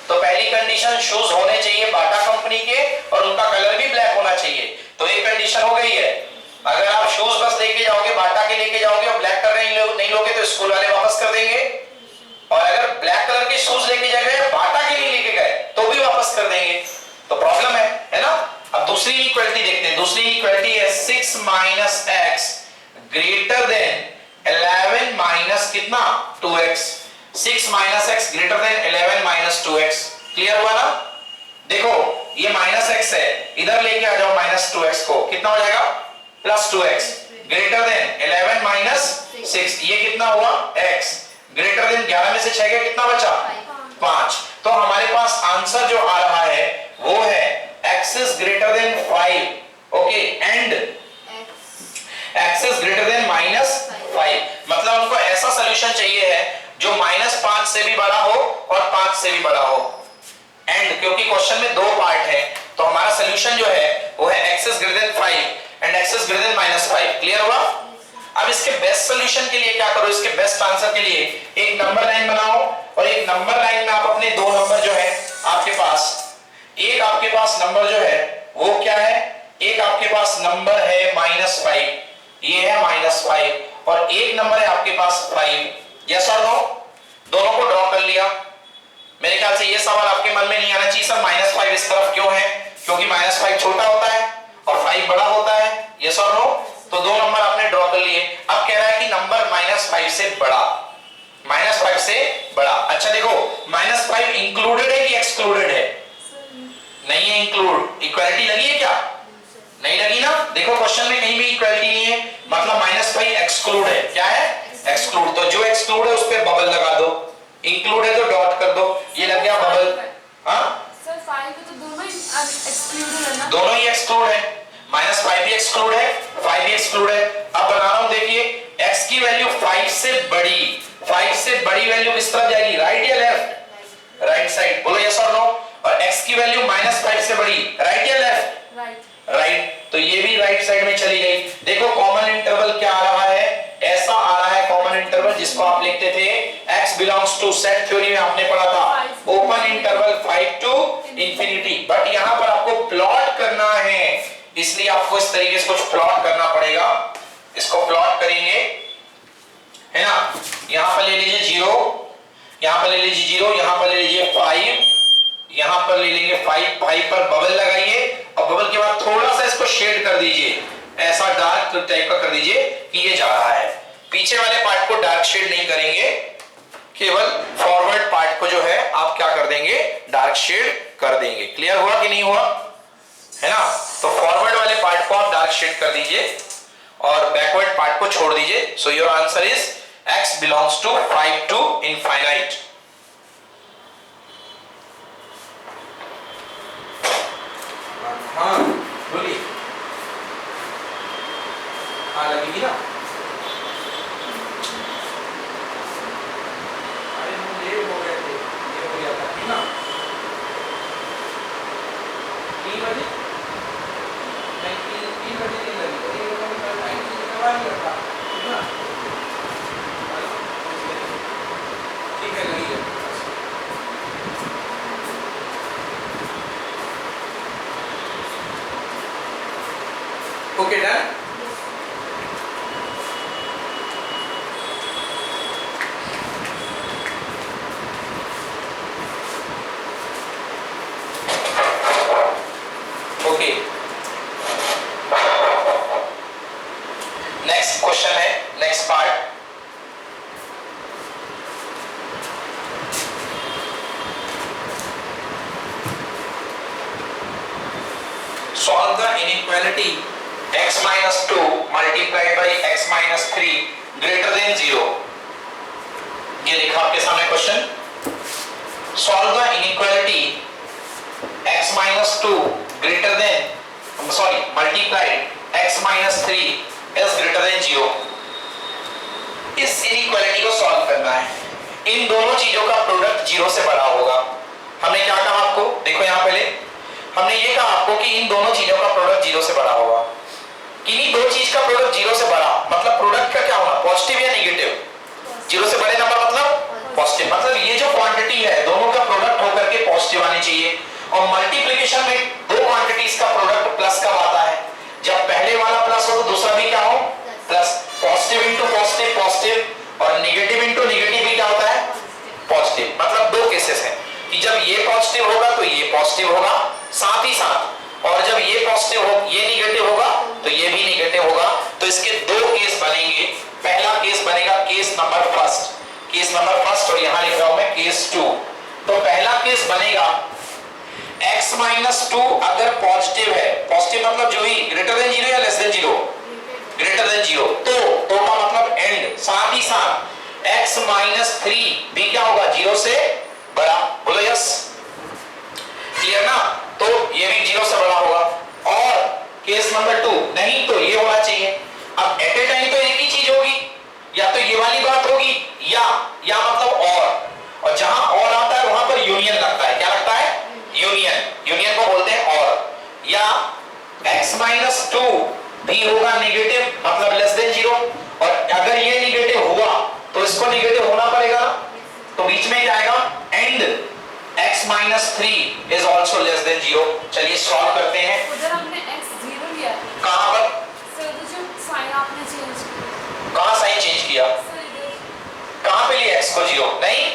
तो पहली कंडीशन शूज होने चाहिए बाटा कंपनी के और उनका कलर भी ब्लैक होना चाहिए। तो एक कंडीशन हो गई है। अगर आप शूज बस लेके जाओगे, बाटा के लेके जाओगे और ब्लैक कलर नहीं लोगे तो स्कूल वाले वापस कर देंगे। और अगर ब्लैक कलर के शूज लेके जाए, बाटा के लिए लेके गए तो भी वापस कर देंगे। तो प्रॉब्लम है ना। अब दूसरी इक्वालिटी देखते हैं। दूसरी इक्वालिटी है 6 - x ग्रेटर देन 11 माइनस कितना 2x। 6 - x greater then 11 - 2x। Clear हुआ ना। देखो ये -x है, इधर लेके आ जाओ -2x को, कितना हो जाएगा +2x ग्रेटर देन 11 - 6। ये कितना हुआ x ग्रेटर देन 11 में से 6 गया, कितना बचा 5। तो हमारे पास आंसर जो आ रहा है वो है x is greater than 5 okay and x is greater than -5। मतलब हमको ऐसा सॉल्यूशन चाहिए है जो -5 से भी बड़ा हो और 5 से भी बड़ा हो। एंड क्योंकि क्वेश्चन में दो पार्ट है तो हमारा सॉल्यूशन जो है वो है x is greater than 5 and x is greater than -5। Clear हुआ। अब इसके बेस्ट सॉल्यूशन के लिए क्या करो, इसके बेस्ट आंसर के लिए एक नंबर लाइन बनाओ और एक नंबर लाइन में आप अपने दो नंबर जो है आपके पास, एक आपके पास नंबर जो है वो क्या है, एक आपके पास नंबर है -5, ये है -5 और एक नंबर है आपके पास 5। यस और नो, दोनों को ड्रॉ कर लिया। मेरे ख्याल से ये सवाल आपके मन में नहीं आना चाहिए सर -5 इस तरफ क्यों है, क्योंकि -5 छोटा होता है और 5 बड़ा होता है। यस और नो, तो दो नंबर आपने ड्रॉ कर लिए। अब कह रहा है कि नंबर -5 से बड़ा, -5 से बड़ा। अच्छा देखो -5 इंक्लूडेड है कि एक्सक्लूडेड है, नहीं है इंक्लूड। इक्वालिटी लगी है क्या, नहीं लगी ना। देखो क्वेश्चन में कहीं भी इक्वालिटी नहीं है, मतलब -5 एक्सक्लूड है। क्या है एक्सक्लूड। तो जो एक्सक्लूड है उस पे बबल लगा दो, इंक्लूड है तो डॉट कर दो, ये लग गया बबल। हाँ सर वाली वैल्यू किस तरफ जाएगी, राइट या लेफ्ट, राइट साइड, बोलो यस और नो। और x की वैल्यू -5 से बड़ी, राइट या लेफ्ट, राइट, राइट, तो ये भी राइट साइड में चली गई। देखो कॉमन इंटरवल क्या आ रहा है, ऐसा आ रहा है कॉमन इंटरवल जिसको आप लिखते थे x belongs to, set theory में आपने पढ़ा था, open interval 5 to infinity. But यहां पर आपको प्लॉट करना है, इसलिए आपको इस तरीके से कुछ प्लॉट करना पड़ेगा। इसको प्लॉट करेंगे, है ना, यहां पर ले लीजिए 0, यहां पर ले लीजिए 0, यहां पर ले लीजिए 5, यहां पर ले लेंगे 5, 5 पर बबल लगाइए और बबल के बाद थोड़ा सा इसको शेड कर दीजिए, ऐसा डार्क टाइप का कर दीजिए कि ये जा रहा है। पीछे वाले पार्ट को डार्क शेड नहीं करेंगे, केवल फॉरवर्ड पार्ट को जो है आप क्या कर देंगे, डार्क शेड कर देंगे। क्लियर हुआ कि नहीं हुआ, है ना। तो फॉरवर्ड वाले पार्ट को आप डार्क शेड कर दीजिए और बैकवर्ड पार्ट को छोड़ दीजिए। So your answer is x belongs to 5 to infinite. हाँ बोलिए, हाँ लगेगी ना, अरे हम लेट हो गए थे, ये हो गया था, ठीक ना, 3 बजे नहीं, 3 बजे नहीं लगी, ये लोगों ने कल टाइम से करवा लिया था, ठीक ना, ठीक है लगी है। Okay done. Okay next question है, next part. Solve the inequality x minus 2 multiplied by x minus 3 greater than 0। ये लिखा आपके सामने question. Solve the inequality x minus 2 greater than, sorry, multiplied x minus 3 is greater than 0। इस inequality को solve करना है। इन दोनों चीजों का प्रोडक्ट 0 से बड़ा होगा। हमने क्या कहा आपको, देखो यहाँ पहले हमने ये कहा आपको कि इन दोनों चीजों का प्रोडक्ट 0 से बड़ा होगा। किन्हीं दो चीज का प्रोडक्ट 0 से बड़ा, मतलब प्रोडक्ट का क्या होगा, पॉजिटिव या नेगेटिव, 0 से बड़े नंबर मतलब पॉजिटिव, मतलब ये जो क्वांटिटी है दोनों का प्रोडक्ट होकर के पॉजिटिव आनी चाहिए। और मल्टीप्लिकेशन में दो क्वांटिटीज का प्रोडक्ट प्लस का आता है, जब पहले वाला प्लस हो तो दूसरा भी क्या हो, plus. Positive into positive positive, और नेगेटिव इंटू नेगेटिव भी क्या होता है, पॉजिटिव। मतलब दो केसेस हैं कि जब ये पॉजिटिव होगा तो ये पॉजिटिव होगा साथ ही साथ, और जब ये पॉजिटिव हो ये नेगेटिव होगा तो ये भी नेगेटिव होगा। तो इसके दो केस बनेंगे। पहला केस बनेगा case number first, case number first, और यहां लिख रहा हूं मैं केस 2। तो पहला केस बनेगा x माइनस 2 अगर पॉजिटिव है, पॉजिटिव मतलब जो ही ग्रेटर देन 0 या लेस देन 0, ग्रेटर देन 0, तो का मतलब एंड, साथ ही साथ x माइनस 3 भी क्या होगा, 0 से बड़ा। बोलो यस, क्लियर ना। तो ये भी 0 से बड़ा होगा। और केस नंबर 2 नहीं तो ये होना चाहिए। अब एट ए टाइम तो एक ही चीज होगी, या तो ये वाली बात होगी या मतलब और जहां और आता है वहां पर यूनियन लगता है। क्या लगता है, यूनियन, यूनियन को बोलते हैं और। या x माइनस 2 भी होगा नेगेटिव, मतलब लेस देन 0, और अगर ये नेगेटिव हुआ तो इसको नेगेटिव होना पड़ेगा, तो बीच में क्या आएगा, and x minus 3 is also less than 0। चलिए सॉल्व करते हैं। उधर हमने x 0 लिया था। कहां पर, सर उधर जो साइन आपने चेंज किया। कहां साइन चेंज किया, सर इधर कहां पे लिया x को 0, नहीं,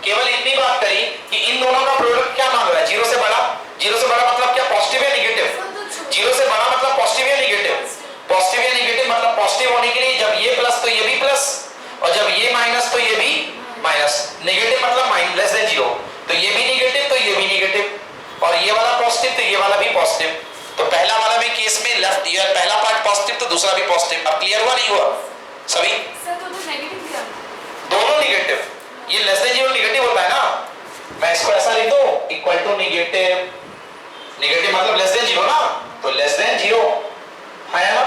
केवल इतनी बात करी कि इन दोनों का प्रोडक्ट क्या मांग रहा है, 0 से बड़ा। 0 से बड़ा मतलब क्या, पॉजिटिव या नेगेटिव, 0 से बड़ा मतलब पॉजिटिव या नेगेटिव, पॉजिटिव या नेगेटिव मतलब पॉजिटिव होने के लिए जब ये प्लस तो ये भी प्लस, और जब ये माइनस तो ये भी माइनस। नेगेटिव मतलब माइनस लेस देन 0, तो ये भी नेगेटिव तो ये भी नेगेटिव, और ये वाला पॉजिटिव तो ये वाला भी पॉजिटिव। तो पहला वाला में केस में लेफ्ट या पहला पार्ट पॉजिटिव तो दूसरा भी पॉजिटिव। अब क्लियर हुआ नहीं हुआ सभी, सर तो उधर नेगेटिव लिया, दोनों नेगेटिव। ये लेस देन 0 नेगेटिव होता है ना, मैं इसको ऐसा लिख दूं इक्वल टू नेगेटिव, नेगेटिव मतलब लेस देन 0 ना, तो लेस देन 0 है ना।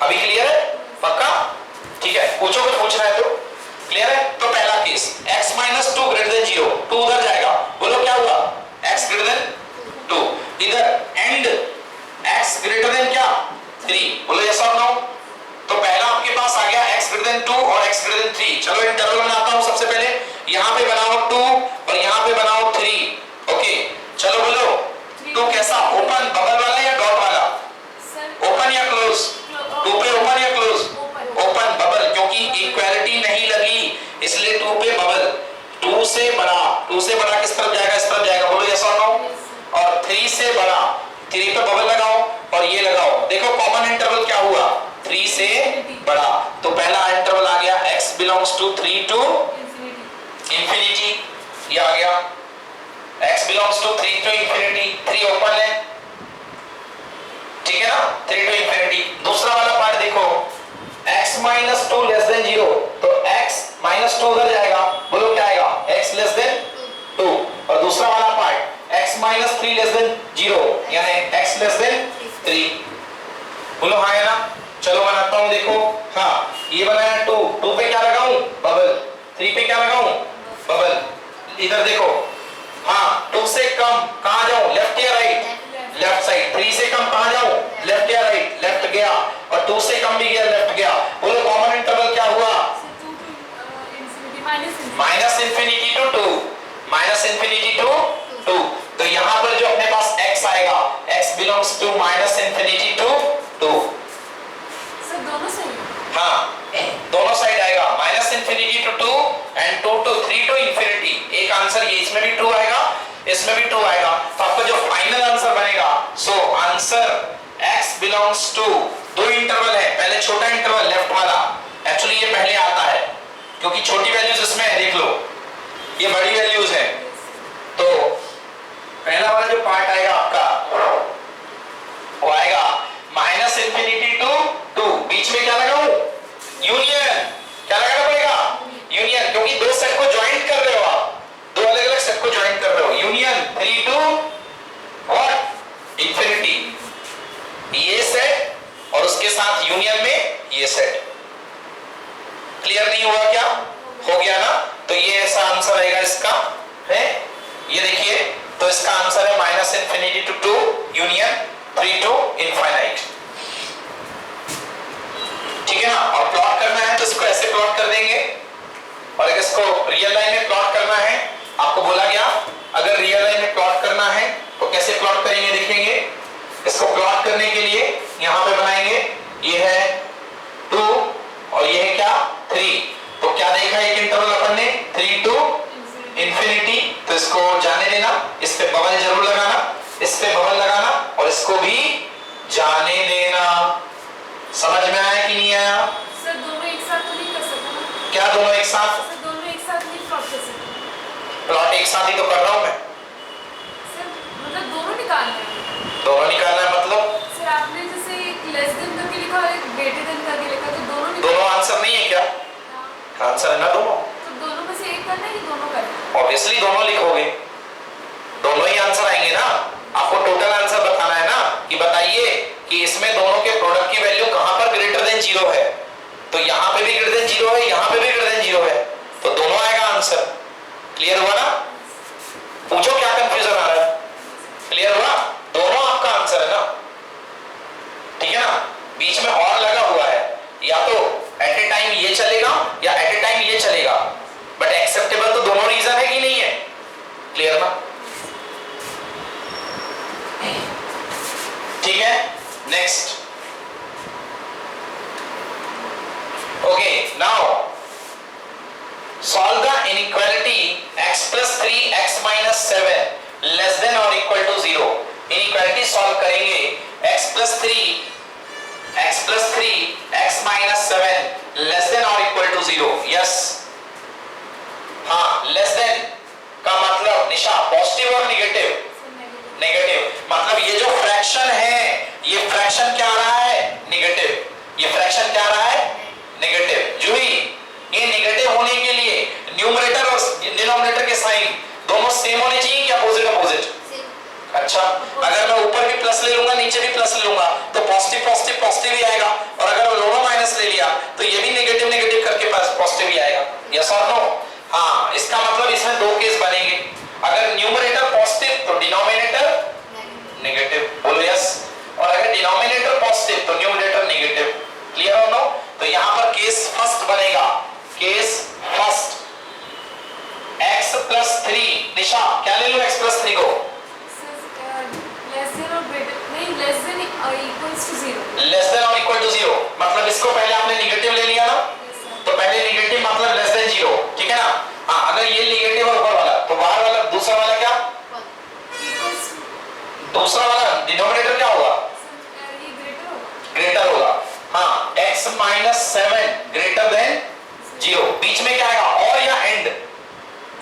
अभी क्लियर है, पक्का, ठीक है, पूछो कुछ पूछना है तो क्लियर है। तो पहला केस तरफ जाएगा, इस तरफ जाएगा, बोलो यस और नो। और 3 से बड़ा, 3 पे बबल लगाओ और ये लगाओ, देखो कॉमन इंटरवल क्या हुआ, 3 से बड़ा, तो पहला इंटरवल आ गया x belongs to 3 to infinity, ये आ गया x belongs to 3 to infinity, 3 open है, ठीक है ना, 3 टू इंफिनिटी। दूसरा वाला पार्ट देखो, x माइनस 2 लेस देन 0, तो x माइनस 2 उधर जाएगा, बोलो क्या आएगा, x लेस देन 2। और दूसरा वाला part x minus 3 less than 0, यानी x लेस देन 3, बोलो हाँ है ना। चलो बनाता हूं, देखो हाँ, ये बनाया 2 पे क्या लगाऊं, बबल, 3 पे क्या लगाऊं, बबल, इधर देखो हाँ, 2 से कम कहां जाऊं, लेफ्ट या राइट, लेफ्ट साइड, 3 से कम कहां जाऊं, लेफ्ट या राइट, लेफ्ट गया, और 2 से कम भी गया, लेफ्ट गया, बोलो कॉमन इंटरवल क्या हुआ, minus infinity to 2, minus infinity to 2। तो यहां पर जो अपने पास x आएगा, x belongs to minus infinity to 2। Sir दोनों सही, हाँ दोनों साइड आएगा, minus infinity to 2 and 2 to 3 to infinity. एक आंसर ये, इसमें भी 2 आएगा, इसमें भी 2 आएगा, तो आपका जो फाइनल आंसर बनेगा, so answer x belongs to, 2 interval है, पहले छोटा इंटरवल लेफ्ट वाला, एक्चुअली ये पहले आता है क्योंकि छोटी वैल्यूज इसमें है, देख लो ये बड़ी वैल्यूज है, तो पहला वाला जो पार्ट आएगा आपका वो आएगा माइनस इंफिनिटी टू 2, बीच में क्या लगाऊं, यूनियन, क्या लगाना पड़ेगा, यूनियन, क्योंकि दो सेट को ज्वाइंट कर रहे हो आप, दो अलग अलग सेट को ज्वाइंट कर रहे हो, यूनियन 3 टू व्हाट, इंफिनिटी, ये सेट और उसके साथ यूनियन में ये सेट। क्लियर नहीं हुआ क्या, हो गया ना, तो ये ऐसा आंसर आएगा इसका है, ये देखिए, तो इसका आंसर है minus infinity to 2 union 3 to infinite, ठीक है ना। और प्लॉट करना है तो इसको ऐसे प्लॉट कर देंगे, और अगर इसको रियल लाइन में प्लॉट करना है, आपको बोला गया अगर रियल लाइन में प्लॉट करना है तो कैसे प्लॉट करेंगे, देखेंगे। इसको प्लॉट करने के लिए यहां पे बनाएंगे, ये है 2 और ये है क्या 3, तो क्या देखा एक इंटरवल अपन ने 3 टू इंफिनिटी, तो इसको जाने देना, इस पे बबल जरूर लगाना, इस पे बबल लगाना और इसको भी जाने देना। समझ में आया कि नहीं आया? सर दोनों एक साथ तो नहीं कर सकते ना? क्या दोनों एक साथ? सर दोनों एक साथ नहीं प्लॉट कर सकते। प्लॉट एक साथ ही तो कर रहा हूं मैं। सर मतलब दोनों निकालना है। दोनों निकालना है मतलब? सर आपने जैसे एक लेस देन करके लिखा और एक ग्रेटर देन करके लिखा, तो दोनों आंसर नहीं है क्या? आंसर है ना दोनों। तो दोनों में से एक करना है कि दोनों करना है? ऑब्वियसली दोनों लिखोगे, दोनों ही आंसर आएंगे ना। आपको टोटल आंसर बताना है ना, कि बताइए कि इसमें दोनों के प्रोडक्ट की वैल्यू कहां पर ग्रेटर देन 0 है, तो यहां पे भी ग्रेटर देन 0 है, यहां पे भी ग्रेटर देन 0 है, तो दोनों आएगा आंसर। क्लियर हुआ ना? पूछो क्या कंफ्यूजन आ रहा है? क्लियर हुआ? दोनों आपका आंसर है ना, ठीक है ना। बीच में और लगा हुआ है, या तो एट ए टाइम ये चलेगा या एट ए टाइम ये चलेगा, बट एक्सेप्टेबल तो दोनों रीजन है कि नहीं है? क्लियर ना? ठीक है, next. Okay, now solve the inequality x plus 3 x minus 7 less than और इक्वल टू 0। इनइक्वालिटी सॉल्व करेंगे x plus 3 x minus 7 less than और इक्वल टू 0। यस, हाँ, लेस देन का मतलब निशा पॉजिटिव और नेगेटिव? नेगेटिव, मतलब ये जो फ्रैक्शन है, ये फ्रैक्शन क्या आ रहा है? नेगेटिव। ये फ्रैक्शन क्या आ रहा है? नेगेटिव। जूही, ये नेगेटिव होने के लिए न्यूमरेटर और डिनोमिनेटर के साइन दोनों सेम होने चाहिए क्या अपोजिट अपोजिट? अच्छा, अगर मैं ऊपर भी प्लस ले लूंगा नीचे भी प्लस ले लूंगा तो पॉजिटिव पॉजिटिव पॉजिटिव ही आएगा, और अगर दोनों माइनस ले लिया तो ये भी नेगेटिव नेगेटिव करके पॉजिटिव ही आएगा। यस और नो? हाँ, इसका मतलब इसमें दो केस बनेंगे, अगर न्यूमरेटर पॉजिटिव तो डिनोमिनेटर नेगेटिव, बोलो यस, और अगर डिनोमिनेटर पॉजिटिव तो न्यूमरेटर नेगेटिव। क्लियर हो नो? तो यहां पर केस फर्स्ट बनेगा, case first x plus 3, Nisha क्या ले लो x plus 3 को? लेस देन और ग्रेटर नहीं, less than equals to 0। Less than और इक्वल टू 0 मतलब इसको पहले आपने नेगेटिव ले लिया ना, तो पहले नेगेटिव मतलब लेस देन 0, ठीक है ना। हाँ, अगर ये नेगेटिव है ऊपर वाला तो बाहर वाला दूसरा वाला क्या दूसरा वाला डिनोमिनेटर क्या होगा? सर ये ग्रेटर होगा। ग्रेटर होगा। हाँ, x माइनस 7 ग्रेटर देन 0। बीच में क्या आएगा? और या एंड?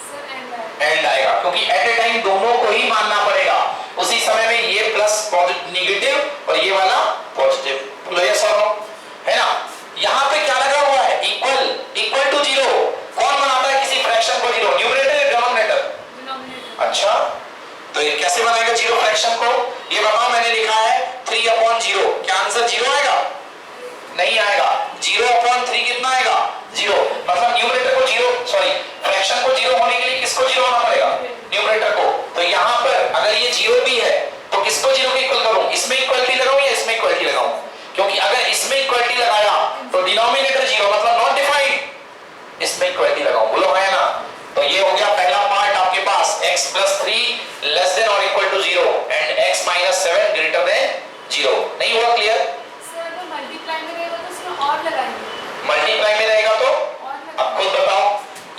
सर एंड आएगा। एंड आएगा, क्योंकि एट ए टाइम दोनों को ही मानना पड़ेगा। उसी समय में ये प्लस नेगेटिव और ये वाला पॉजिटिव। बोलो यस और नो, है ना? यहाँ पे क्या लगा हुआ है? Equal to 0। कौन बनाता है किसी फ्रैक्शन को 0? न्यूमरेटर या डिनोमिनेटर? डिनोमिनेटर। अच्छा, तो ये कैसे बनाएगा 0 फ्रैक्शन को? ये बताओ, मैंने लिखा है 3/0। क्या आंसर 0 आएगा? नहीं आएगा। 0/3 कितना आएगा? 0। मतलब न्यूमरेटर को 0, सॉरी फ्रैक्शन को 0 होने के लिए किसको 0 होना पड़ेगा? न्यूमरेटर को। तो यहाँ पर अगर ये 0 भी है तो किसको 0 के इक्वल करूं? इसमें इक्वलिटी लगाऊं या इसमें इक्वलिटी लगाऊं? क्योंकि अगर इसमें इक्वलिटी लगाया तो डिनोमिनेटर 0 मतलब नॉट डिफाइंड, इसमें इक्वलिटी लगाऊं। बोलो है ना? तो ये हो गया पहला पार्ट आपके पास, x + 3 लेस देन और equal to 0 and x - 7 greater than 0। नहीं हुआ क्लियर? सर अगर मल्टीप्लाई में रहेगा तो उसमें और लगाएंगे। मल्टीप्लाई में रहेगा तो और अब खुद बताओ।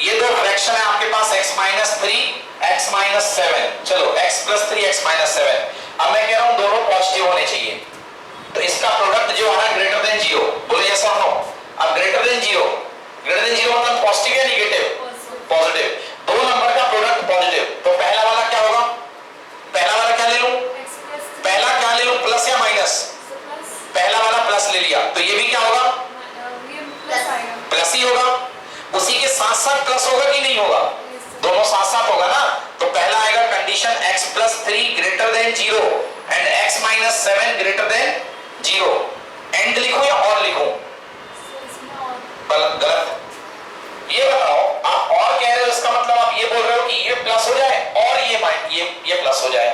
ये दो फ्रैक्शन है आपके पास, x - 3 x - 7। चलो x + 3 x - 7। अब मैं कह रहा हूं दोनों पॉजिटिव होने चाहिए, तो इसका प्रोडक्ट जो है ग्रेटर देन 0। बोलो यस और नो। अब ग्रेटर देन 0 मतलब पॉजिटिव या नेगेटिव? पॉजिटिव। दो नंबर का प्रोडक्ट पॉजिटिव, तो पहला वाला क्या होगा? पहला वाला क्या ले लूं? पहला क्या ले लूं, प्लस या माइनस? पहला वाला प्लस ले लिया, तो ये भी क्या होगा? ये प्लस आएगा। प्लस ही होगा। उसी के साथ साथ प्लस होगा कि नहीं होगा? दोनों साथ साथ होगा ना। तो पहला आएगा condition x + 3 greater than 0 and x - 7 greater than 0। And लिखूं या और लिखूं? गलत। ये बताओ, आप और कह रहे हो, इसका मतलब आप ये बोल रहे हो कि ये प्लस हो जाए और ये प्लस हो जाए।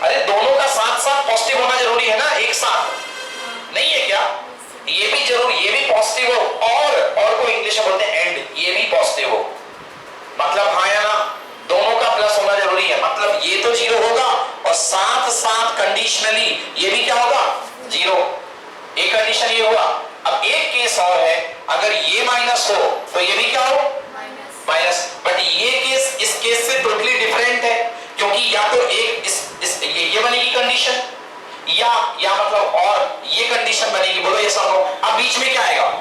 अरे दोनों का साथ साथ पॉजिटिव होना जरूरी है ना, एक साथ नहीं है क्या? ये भी जरूर, ये भी पॉजिटिव हो और को इंग्लिश में बोलते हैं एंड, ये भी पॉजिटिव हो। मतलब हाँ या ना, दोनों का प्लस होना जरूरी है। मतलब ये तो 0 होगा और साथ साथ कंडीशनली ये भी क्या होगा? 0। एक कंडीशन ये हुआ। अब एक केस और है, अगर ये माइनस हो तो ये भी क्या हो? माइनस। बट ये केस इस केस से टोटली डिफरेंट है, क्योंकि या तो एक ये बनेगी कंडीशन या मतलब और ये कंडीशन बनेगी। बोलो ये सब। अब बीच में क्या आएगा?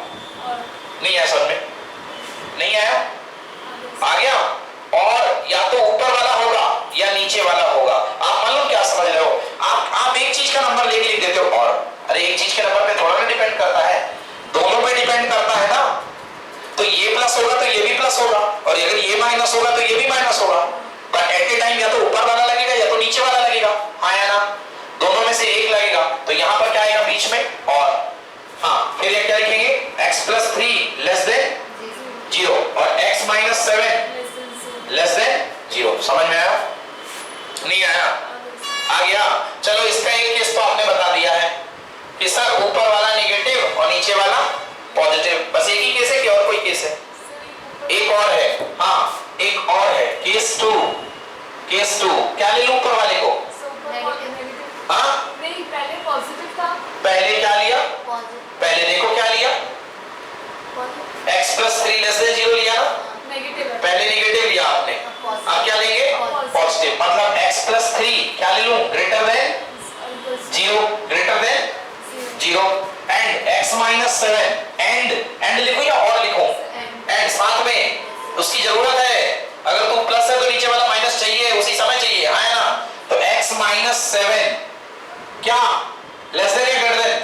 नहीं आया समझ में? नहीं आया? आ गया। और या तो ऊपर वाला होगा या नीचे वाला होगा। आप मान लो क्या समझ रहे हो? आप एक चीज का नंबर लेके लिख देते हो और अरे एक चीज के नंबर पे थोड़ा ना डिपेंड करता है, दोनों पे डिपेंड करता है ना। तो ये प्लस होगा तो ये भी प्लस होगा, और अगर ये माइनस होगा तो ये भी माइनस होगा। बट एट ए टाइम या तो ऊपर वाला लगेगा या तो नीचे वाला लगेगा, हाँ या ना? दोनों में से एक लगेगा। तो यहां पर क्या आएगा बीच में? और हाँ, फिर ये क्या लिखेंगे? x + 3 लेस देन 0 और x - 7 लेस देन 0। समझ में आया? नहीं आया? आ गया। चलो इसका एक केस तो आपने बता दिया है कि सर ऊपर वाला नेगेटिव और नीचे वाला पॉजिटिव। बस एक ही केस है कि और कोई केस है? एक और है। हाँ एक और है, केस 2। क्या ले लूं ऊपर वाले को? हाँ नहीं, पहले पॉजिटिव था। पहले क्या लिया? पहले देखो क्या लिया? x + 3 लेस देन 0 लिया ना? नेगेटिव। पहले नेगेटिव लिया आपने, अब क्या लेंगे? पॉजिटिव। मतलब x + 3 क्या ले लूं? Greater than 0 and x - 7 and लिखो या और लिखो? एंड साथ में उसकी जरूरत है। अगर तू प्लस है तो नीचे वाला माइनस चाहिए, उसी समय चाहिए, है ना? तो x - 7 क्या लेस देन या ग्रेटर देन?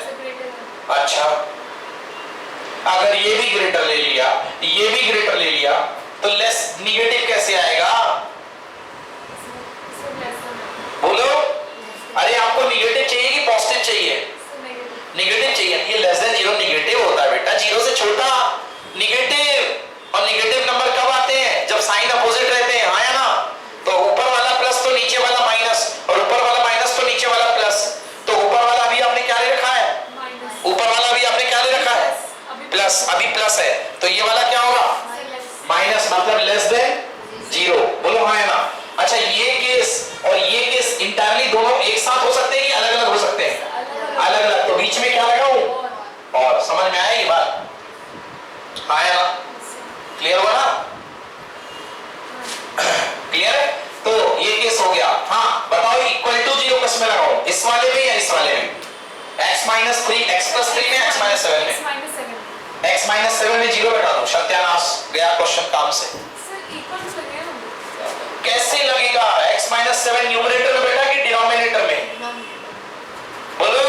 अच्छा, अगर ये भी ग्रेटर ले लिया, ये भी ग्रेटर ले लिया, तो लेस नेगेटिव कैसे आएगा? बोलो। अरे आपको नेगेटिव चाहिए कि पॉजिटिव चाहिए? नेगेटिव चाहिए। ये लेस देन 0 नेगेटिव होता है बेटा, 0 से छोटा नेगेटिव। और नेगेटिव नंबर कब आते हैं? जब साइन अपोजिट रहते हैं, हाँ या ना? तो ऊपर वाला प्लस तो नीचे वाला माइनस, और ऊपर वाला माइनस तो नीचे वाला प्लस। तो ऊपर वाला अभी आपने क्या ले रखा है? ऊपर वाला अभी आपने क्या ले रखा है? प्लस। अभी प्लस है तो ये वाला क्या होगा? माइनस, मतलब लेस देन 0। बोलो हाँ या ना? अच्छा, ये केस और ये केस इंटायरली दोनों एक साथ हो सकते हैं कि अलग अलग हो सकते हैं? अलग अलग। तो बीच में क्या लगाऊं? और। समझ में आया ये बात? हाँ या ना? क्लियर हुआ ना? क्लियर है? तो ये केस हो गया। हाँ बताओ, equal minus three x plus three में, एक्स माइनस सेवन में, एक्स माइनस सेवन में जीरो लगा दो, सत्यानाश गया क्वेश्चन काम से। सर इक्वल लगेगा ना? कैसे लगेगा? एक्स माइनस सेवन न्यूमरेटर में बेटा कि डिनोमिनेटर में? बोलो।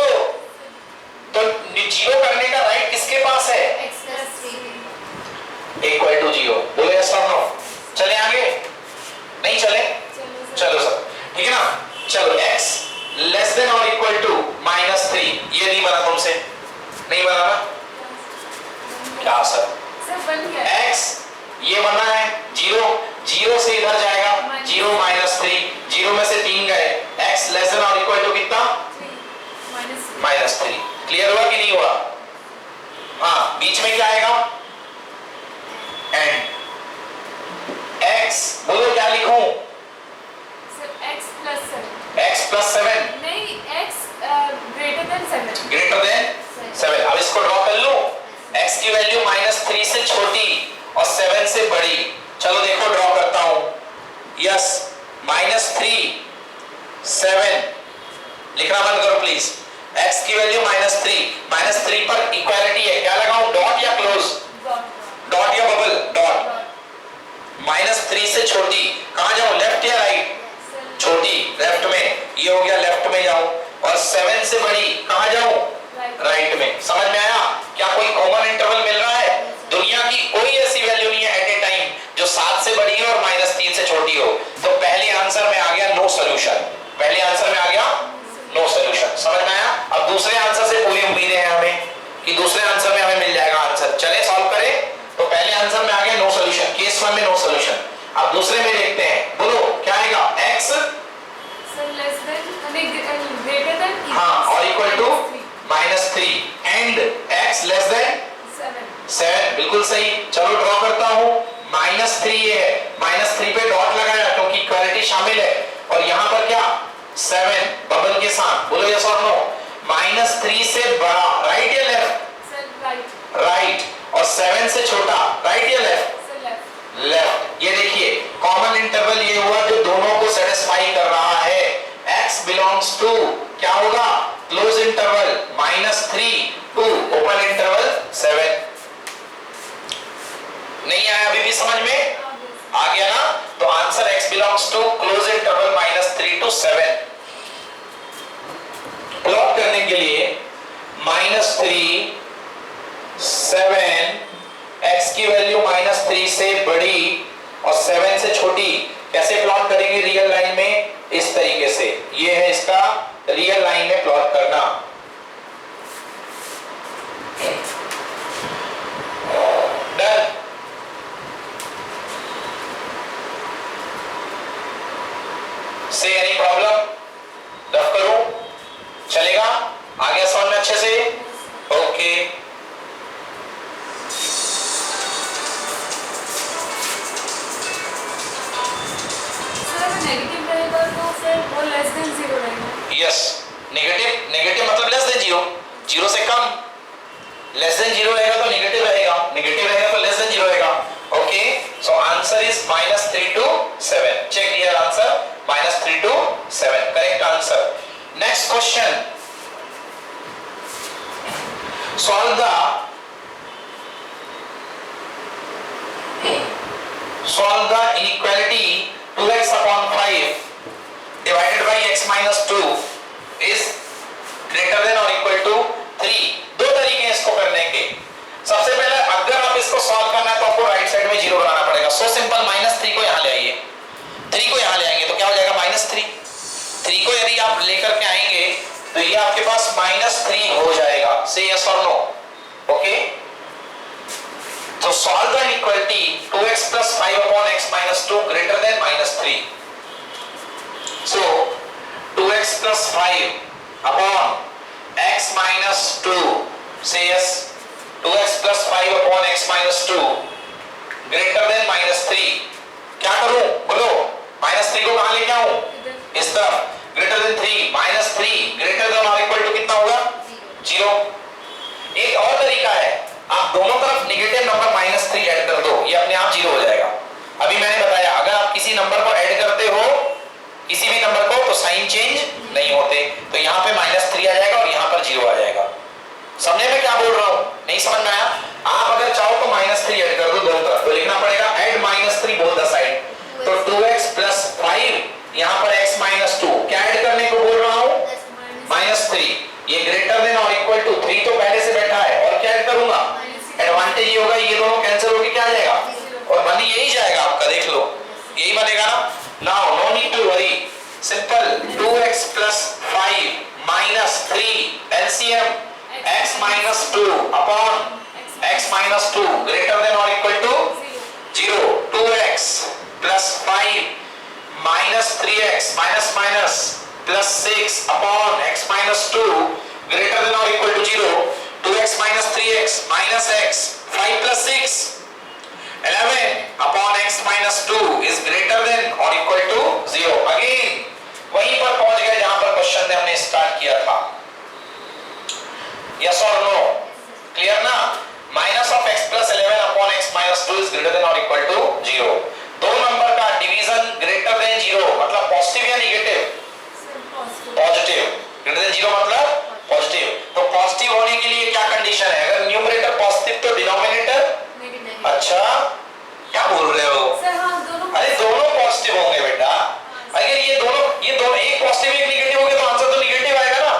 तो जीरो करने का राइट किसके पास है? x plus 3 equal to zero. बोलो यस और नो? चले आगे? नहीं चले? चलो सर, ठीक है ना। चलो x लेस देन और इक्वल टू माइनस थ्री, ये नहीं बना तुमसे? नहीं बना ना? क्या सर? सर बन गया। x ये बना है जीरो, जीरो से इधर जाएगा जीरो माइनस थ्री, जीरो में से तीन गए, x लेस देन और इक्वल टू कितना? Minus three. क्लियर हुआ कि नहीं हुआ? हाँ, बीच में क्या आएगा? एंड x, बोलो क्या लिखूं? Sir x plus 7। x plus seven नहीं, x greater then 7। Greater then 7। अब इसको ड्रॉ कर लूं। x की वैल्यू माइनस थ्री से छोटी और 7 से बड़ी। चलो देखो ड्रॉ करता हूं। यस, माइनस थ्री 7, लिखना बंद करो प्लीज। x की वैल्यू माइनस थ्री पर इक्वालिटी है, क्या लगाऊं? डॉट या क्लोज? डॉट या बबल? डॉट। माइनस थ्री से छोटी, कहां जाऊं? लेफ्ट या राइट? छोटी, लेफ्ट में, ये हो गया लेफ्ट में जाऊं। और 7 से बड़ी कहां जाऊं? राइट में। समझ में आया? क्या कोई कॉमन इंटरवल मिल रहा है? दुनिया की कोई ऐसी वैल्यू नहीं है एट ए टाइम जो 7 से बड़ी हो और माइनस 3 से छोटी हो। तो पहले आंसर में आ गया नो सॉल्यूशन, पहले आंसर में आ गया नो सॉल्यूशन। समझ में आया? अब दूसरे आंसर से पूरी उम्मीद है हमें कि दूसरे आंसर में हमें मिल जाएगा आंसर। चले सॉल्व करें। तो पहले आंसर में आ गया नो सॉल्यूशन, केस 1 में नो सॉल्यूशन। अब दूसरे में देखते हैं, बोलो क्या आएगा? x sir less than greater than हाँ और equal to minus three and x less than 7। बिल्कुल सही। चलो ड्रॉ करता हूं। माइनस थ्री ये है, माइनस थ्री पे डॉट लगाया क्योंकि इक्वालिटी शामिल है, और यहां पर क्या? 7 बबल के साथ। बोलो यस और नो? माइनस थ्री से बड़ा राइट या लेफ्ट? Sir right. राइट। और 7 से छोटा राइट या लेफ्ट? Sir left. लेफ्ट। ये देखिए कॉमन इंटरवल ये हुआ जो दोनों को सेटिस्फाई कर रहा है। x बिलोंग्स टू क्या होगा? Close interval minus three to open interval 7। नहीं आया अभी भी समझ में? आ गया ना? तो answer x belongs to close interval minus three to 7। Plot करने के लिए माइनस थ्री 7, x की वैल्यू माइनस थ्री से बड़ी और 7 से छोटी, कैसे प्लॉट करेंगे रियल लाइन में? इस तरीके से। ये है इसका रियल लाइन में प्लॉट करना। डन। से एनी प्रॉब्लम? रफ करूं? चलेगा? आ गया समझ में अच्छे से? ओके। नेगेटिव रहेगा तो फिर वो लेस देन 0 रहेगा। यस, नेगेटिव मतलब लेस देन 0, 0 से कम। लेस देन 0 रहेगा तो नेगेटिव रहेगा, नेगेटिव रहेगा तो लेस देन 0 रहेगा। Okay, so answer is -3 to 7। Check here answer, -3 to 7 correct answer. Next question, solve the inequality 2x upon 5 divided by x minus 2 is greater than or equal to 3। दो तरीके हैं इसको करने के। सबसे पहले अगर आप इसको सॉल्व करना है तो आपको राइट साइड में 0 बनाना पड़ेगा। सो सिंपल, -3 को यहां ले आइए, 3 को यहां ले आएंगे तो क्या हो जाएगा? -3। 3 को यदि आप लेकर के आएंगे तो ये आपके पास -3 हो जाएगा। से यस और नो? ओके, तो solve the inequality 2x plus 5 upon x minus 2 greater than -3। So 2x plus 5 upon x minus 2, say yes, 2x plus 5 upon x minus 2 greater than -3। क्या करूं? बोलो, -3 को कहां लेके आऊं? इस तरफ। greater than 3, -3 greater than or equal to कितना होगा? 0। एक और तरीका है, आप दोनों तरफ नेगेटिव नंबर -3 ऐड कर दो, ये अपने आप 0 हो जाएगा। अभी मैंने बताया अगर आप किसी नंबर को ऐड करते हो, किसी भी नंबर को, तो साइन चेंज नहीं होते। तो यहाँ पे -3 आ जाएगा और यहाँ पर 0 आ जाएगा। Simple 2x plus 5 minus 3 LCM x minus 2 upon x minus 2 greater than और equal to 0 2x plus 5 minus 3x minus minus plus 6 upon x minus 2 greater than और equal to 0 2x minus 3x minus x 5 plus 6 11 upon x minus 2 is greater than और equal to 0 again वहीं पर पहुंच गए जहां पर question ने हमने स्टार्ट किया था यस और नो क्लियर ना minus of x plus 11 upon x minus 2 is greater than और इक्वल टू 0 दो नंबर का डिवीजन ग्रेटर देन 0 मतलब पॉजिटिव या नेगेटिव पॉजिटिव ग्रेटर देन 0 मतलब पॉजिटिव तो पॉजिटिव होने के लिए क्या कंडीशन है अगर न्यूमरेटर पॉजिटिव तो डिनोमिनेटर अच्छा क्या बोल रहे हो सर हाँ दोनों अरे दोनों पॉजिटिव होंगे बेटा अगर ये दोनों एक पॉजिटिव एक नेगेटिव हो गया तो आंसर तो नेगेटिव आएगा ना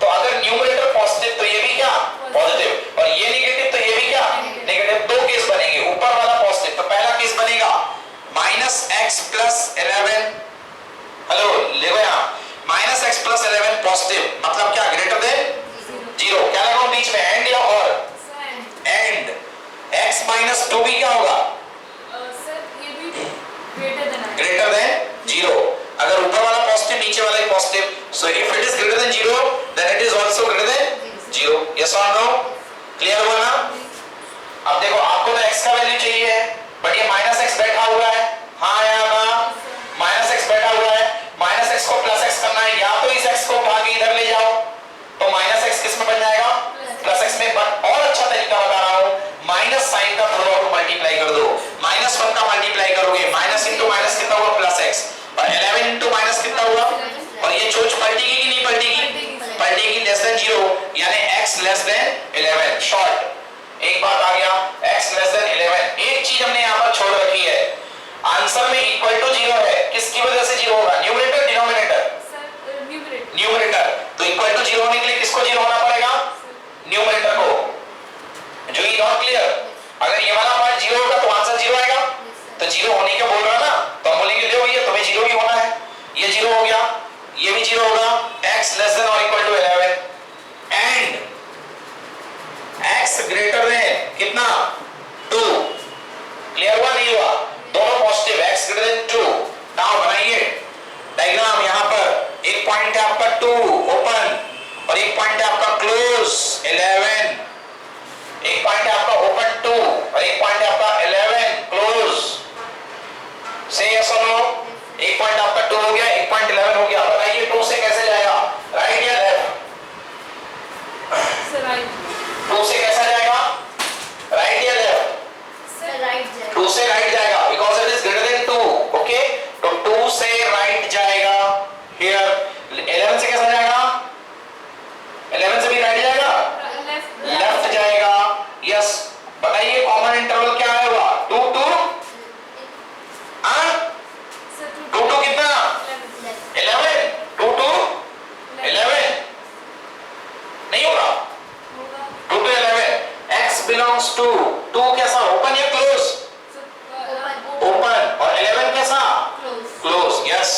तो अगर न्यूमरेटर पॉजिटिव तो ये भी क्या पॉजिटिव और ये नेगेटिव तो ये भी क्या नेगेटिव दो केस बनेंगे ऊपर वाला पॉजिटिव तो पहला केस बनेगा माइनस एक्स प्लस 11 हेलो लिखो यहां माइनस एक्स प्लस 11 पॉजिटिव मतलब क्या ग्रेटर देन 0 क्या लगाऊं बीच में एंड या और एंड x माइनस 2 भी क्या होगा सर ये भी ग्रेटर देन 0 अगर ऊपर वाला पॉजिटिव नीचे वाला भी positive so if it is greater than 0 then it is also greater than 0 yes और नो क्लियर हुआ ना अब देखो आपको तो x का वैल्यू चाहिए बट ये माइनस x बैठा हुआ है हां या ना माइनस x बैठा हुआ है माइनस x को प्लस x करना है या तो इस x को उठा के इधर ले जाओ तो माइनस x किस में बन जाएगा प्लस x में बट और अच्छा तरीका बता रहा हूं माइनस साइन का थ्रू आउट मल्टीप्लाई कर दो माइनस 1 का मल्टीप्लाई करोगे माइनस इंटू माइनस कितना हुआ प्लस x और 11 इंटू माइनस कितना हुआ और ये चोच पलटेगी कि नहीं पलटेगी लेस देन 0 यानी x लेस देन 11 शॉर्ट एक बात आ गया x लेस देन 11 एक चीज हमने यहां पर छोड़ रखी है आंसर में इक्वल टू 0 है किसकी वजह से 0 होगा न्यूमरेटर डिनोमिनेटर न्यूमरेटर तो इक्वल टू 0 होने के लिए किसको 0 होना पड़ेगा न्यूमरेटर को जो ये नॉट क्लियर अगर ये वाला पार्ट 0 होगा तो आंसर 0 आएगा तो 0 होने के बोल रहा ना तो हम बोलेंगे ले भैया तुम्हें 0 ही होना है ये 0 हो गया ये भी 0 होगा x लेस देन और equal to 11 and x greater than कितना 2 क्लियर हुआ नहीं हुआ दोनों positive x greater than 2 now बनाइए डायग्राम यहां पर एक पॉइंट है आपका 2 ओपन और एक पॉइंट है आपका क्लोज 11 एक पॉइंट है आपका ओपन 2 और एक पॉइंट है आपका 11 क्लोज से यस और नो एक पॉइंट आपका 2 हो गया एक पॉइंट 11 हो गया बताइए 2 से कैसे जाएगा राइट या लेफ्ट सर राइट 2 से कैसा जाएगा राइट या लेफ्ट सर राइट जाएगा 2 से राइट जाएगा because it is greater than 2 okay तो 2 से राइट जाएगा हियर 11 से कैसा जाएगा 11 से भी राइट जाएगा लेफ्ट जाएगा यस बताइए कॉमन इंटरवल क्या आएगा 2 2 हां 2 2 कितना 11 2 2 11 नहीं होगा 2 to 11 x belongs to 2 कैसा ओपन या क्लोज ओपन और 11 कैसा क्लोज यस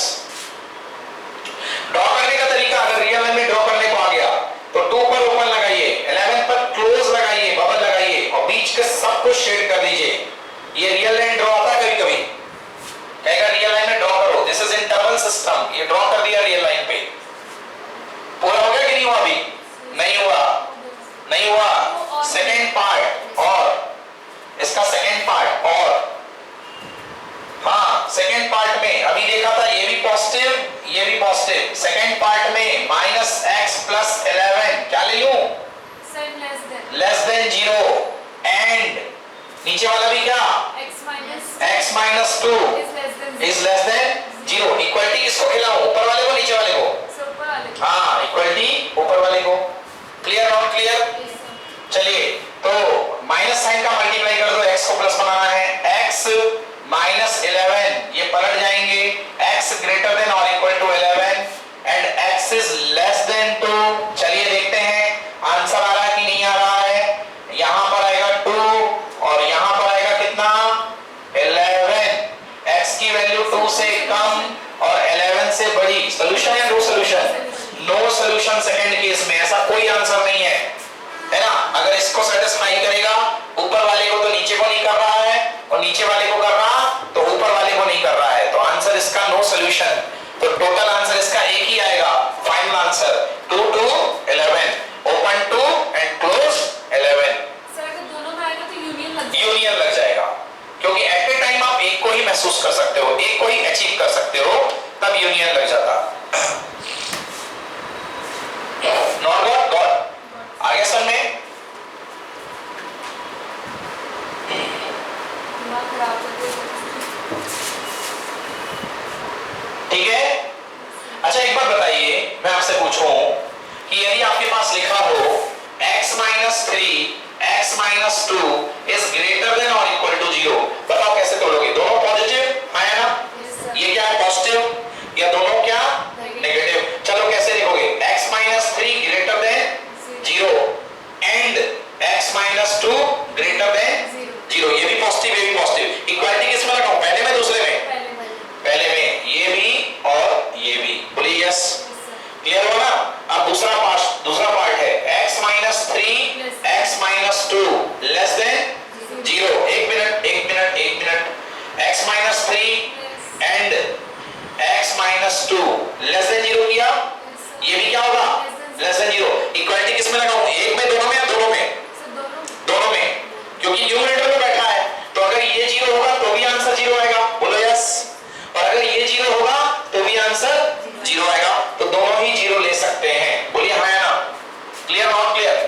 ड्रॉ करने का तरीका अगर रियल लाइन में ड्रॉ करने को आ गया तो 2 पर ओपन लगाइए 11 पर क्लोज लगाइए बबल लगाइए और बीच के सब कुछ शेड कर दीजिए ये रियल लाइन ड्रॉ आता है कभी कभी कहेगा रियल लाइन में ड्रॉ करो दिस इज इंटरवल सिस्टम ये ड्रॉ कर दिया रियल लाइन पे पूरा हो गया कि नहीं हुआ अभी नहीं हुआ सेकंड पार्ट और इसका सेकंड पार्ट और हाँ सेकंड पार्ट में अभी देखा था ये भी पॉजिटिव सेकंड पार्ट में माइनस एक्स प्लस 11 क्या ले लूं लेस देन 0 एंड नीचे वाला भी क्या x minus 2 is less than 0 equality किसको खिलाऊं ऊपर वाले को नीचे वाले को हाँ इक्वलिटी ऊपर वाले को क्लियर नॉट क्लियर चलिए तो माइनस साइन का मल्टीप्लाई कर दो x को प्लस बनाना है x माइनस 11 ये पलट जाएंगे x ग्रेटर देन और equal to 11 and x is less than 2 चलिए देखते हैं आंसर आ रहा है कि नहीं आ रहा है यहां पर आएगा 2 और यहां पर आएगा कितना 11 x की वैल्यू 2 से कम और 11 से बड़ी, सोल्यूशन या no solution? No solution second case में, ऐसा कोई आंसर नहीं है ना। अगर इसको सेटिस्फाई करेगा, ऊपर वाले को तो नीचे को नहीं कर रहा है, और नीचे वाले को कर रहा तो ऊपर वाले को नहीं कर रहा है, तो आंसर इसका नो सोल्यूशन। तो टोटल आंसर इसका एक ही आएगा, final answer 2 to 11, open two and close 11। सर अगर दोनों में आएगा तो यूनियन लग जाएगा, क्योंकि एट ए टाइम आप एक को ही महसूस कर सकते हो, एक को ही अचीव कर सकते हो, तब यूनियन लग जाता। Not got? गॉट। आगे समझ में? ठीक है। अच्छा एक बात बताइए, मैं आपसे पूछूं कि यदि आपके पास लिखा हो x minus 3 x minus 2 is greater than or equal to 0, बताओ कैसे तोड़ोगे? दोनों पॉजिटिव है ना? ये क्या है, पॉजिटिव? या दोनों क्या नेगेटिव? चलो कैसे लिखोगे? x minus 3 greater than 0 and x minus 2 greater than 0, ये भी पॉजिटिव, ये भी पॉजिटिव। इक्वालिटी किस में लगाऊं, पहले में दूसरे में? पहले में, ये भी और ये भी। बोलिए यस। क्लियर हो ना? अब दूसरा पार्ट है x minus 3 x minus 2 less than 0। एक minute, x minus 3 and x minus 2 less than 0 किया, ये भी क्या होगा, लेस देन 0। इक्वालिटी किस में लगाऊं, एक में, दोनों में या दोनों में? दोनों में, क्योंकि न्यूमरेटर में बैठा है, तो अगर ये 0 होगा तो भी आंसर 0 आएगा। बोलो यस। और अगर ये 0 होगा तो भी आंसर 0 आएगा, तो दोनों ही 0 ले सकते हैं। बोलिए हाँ या ना? Clear not clear?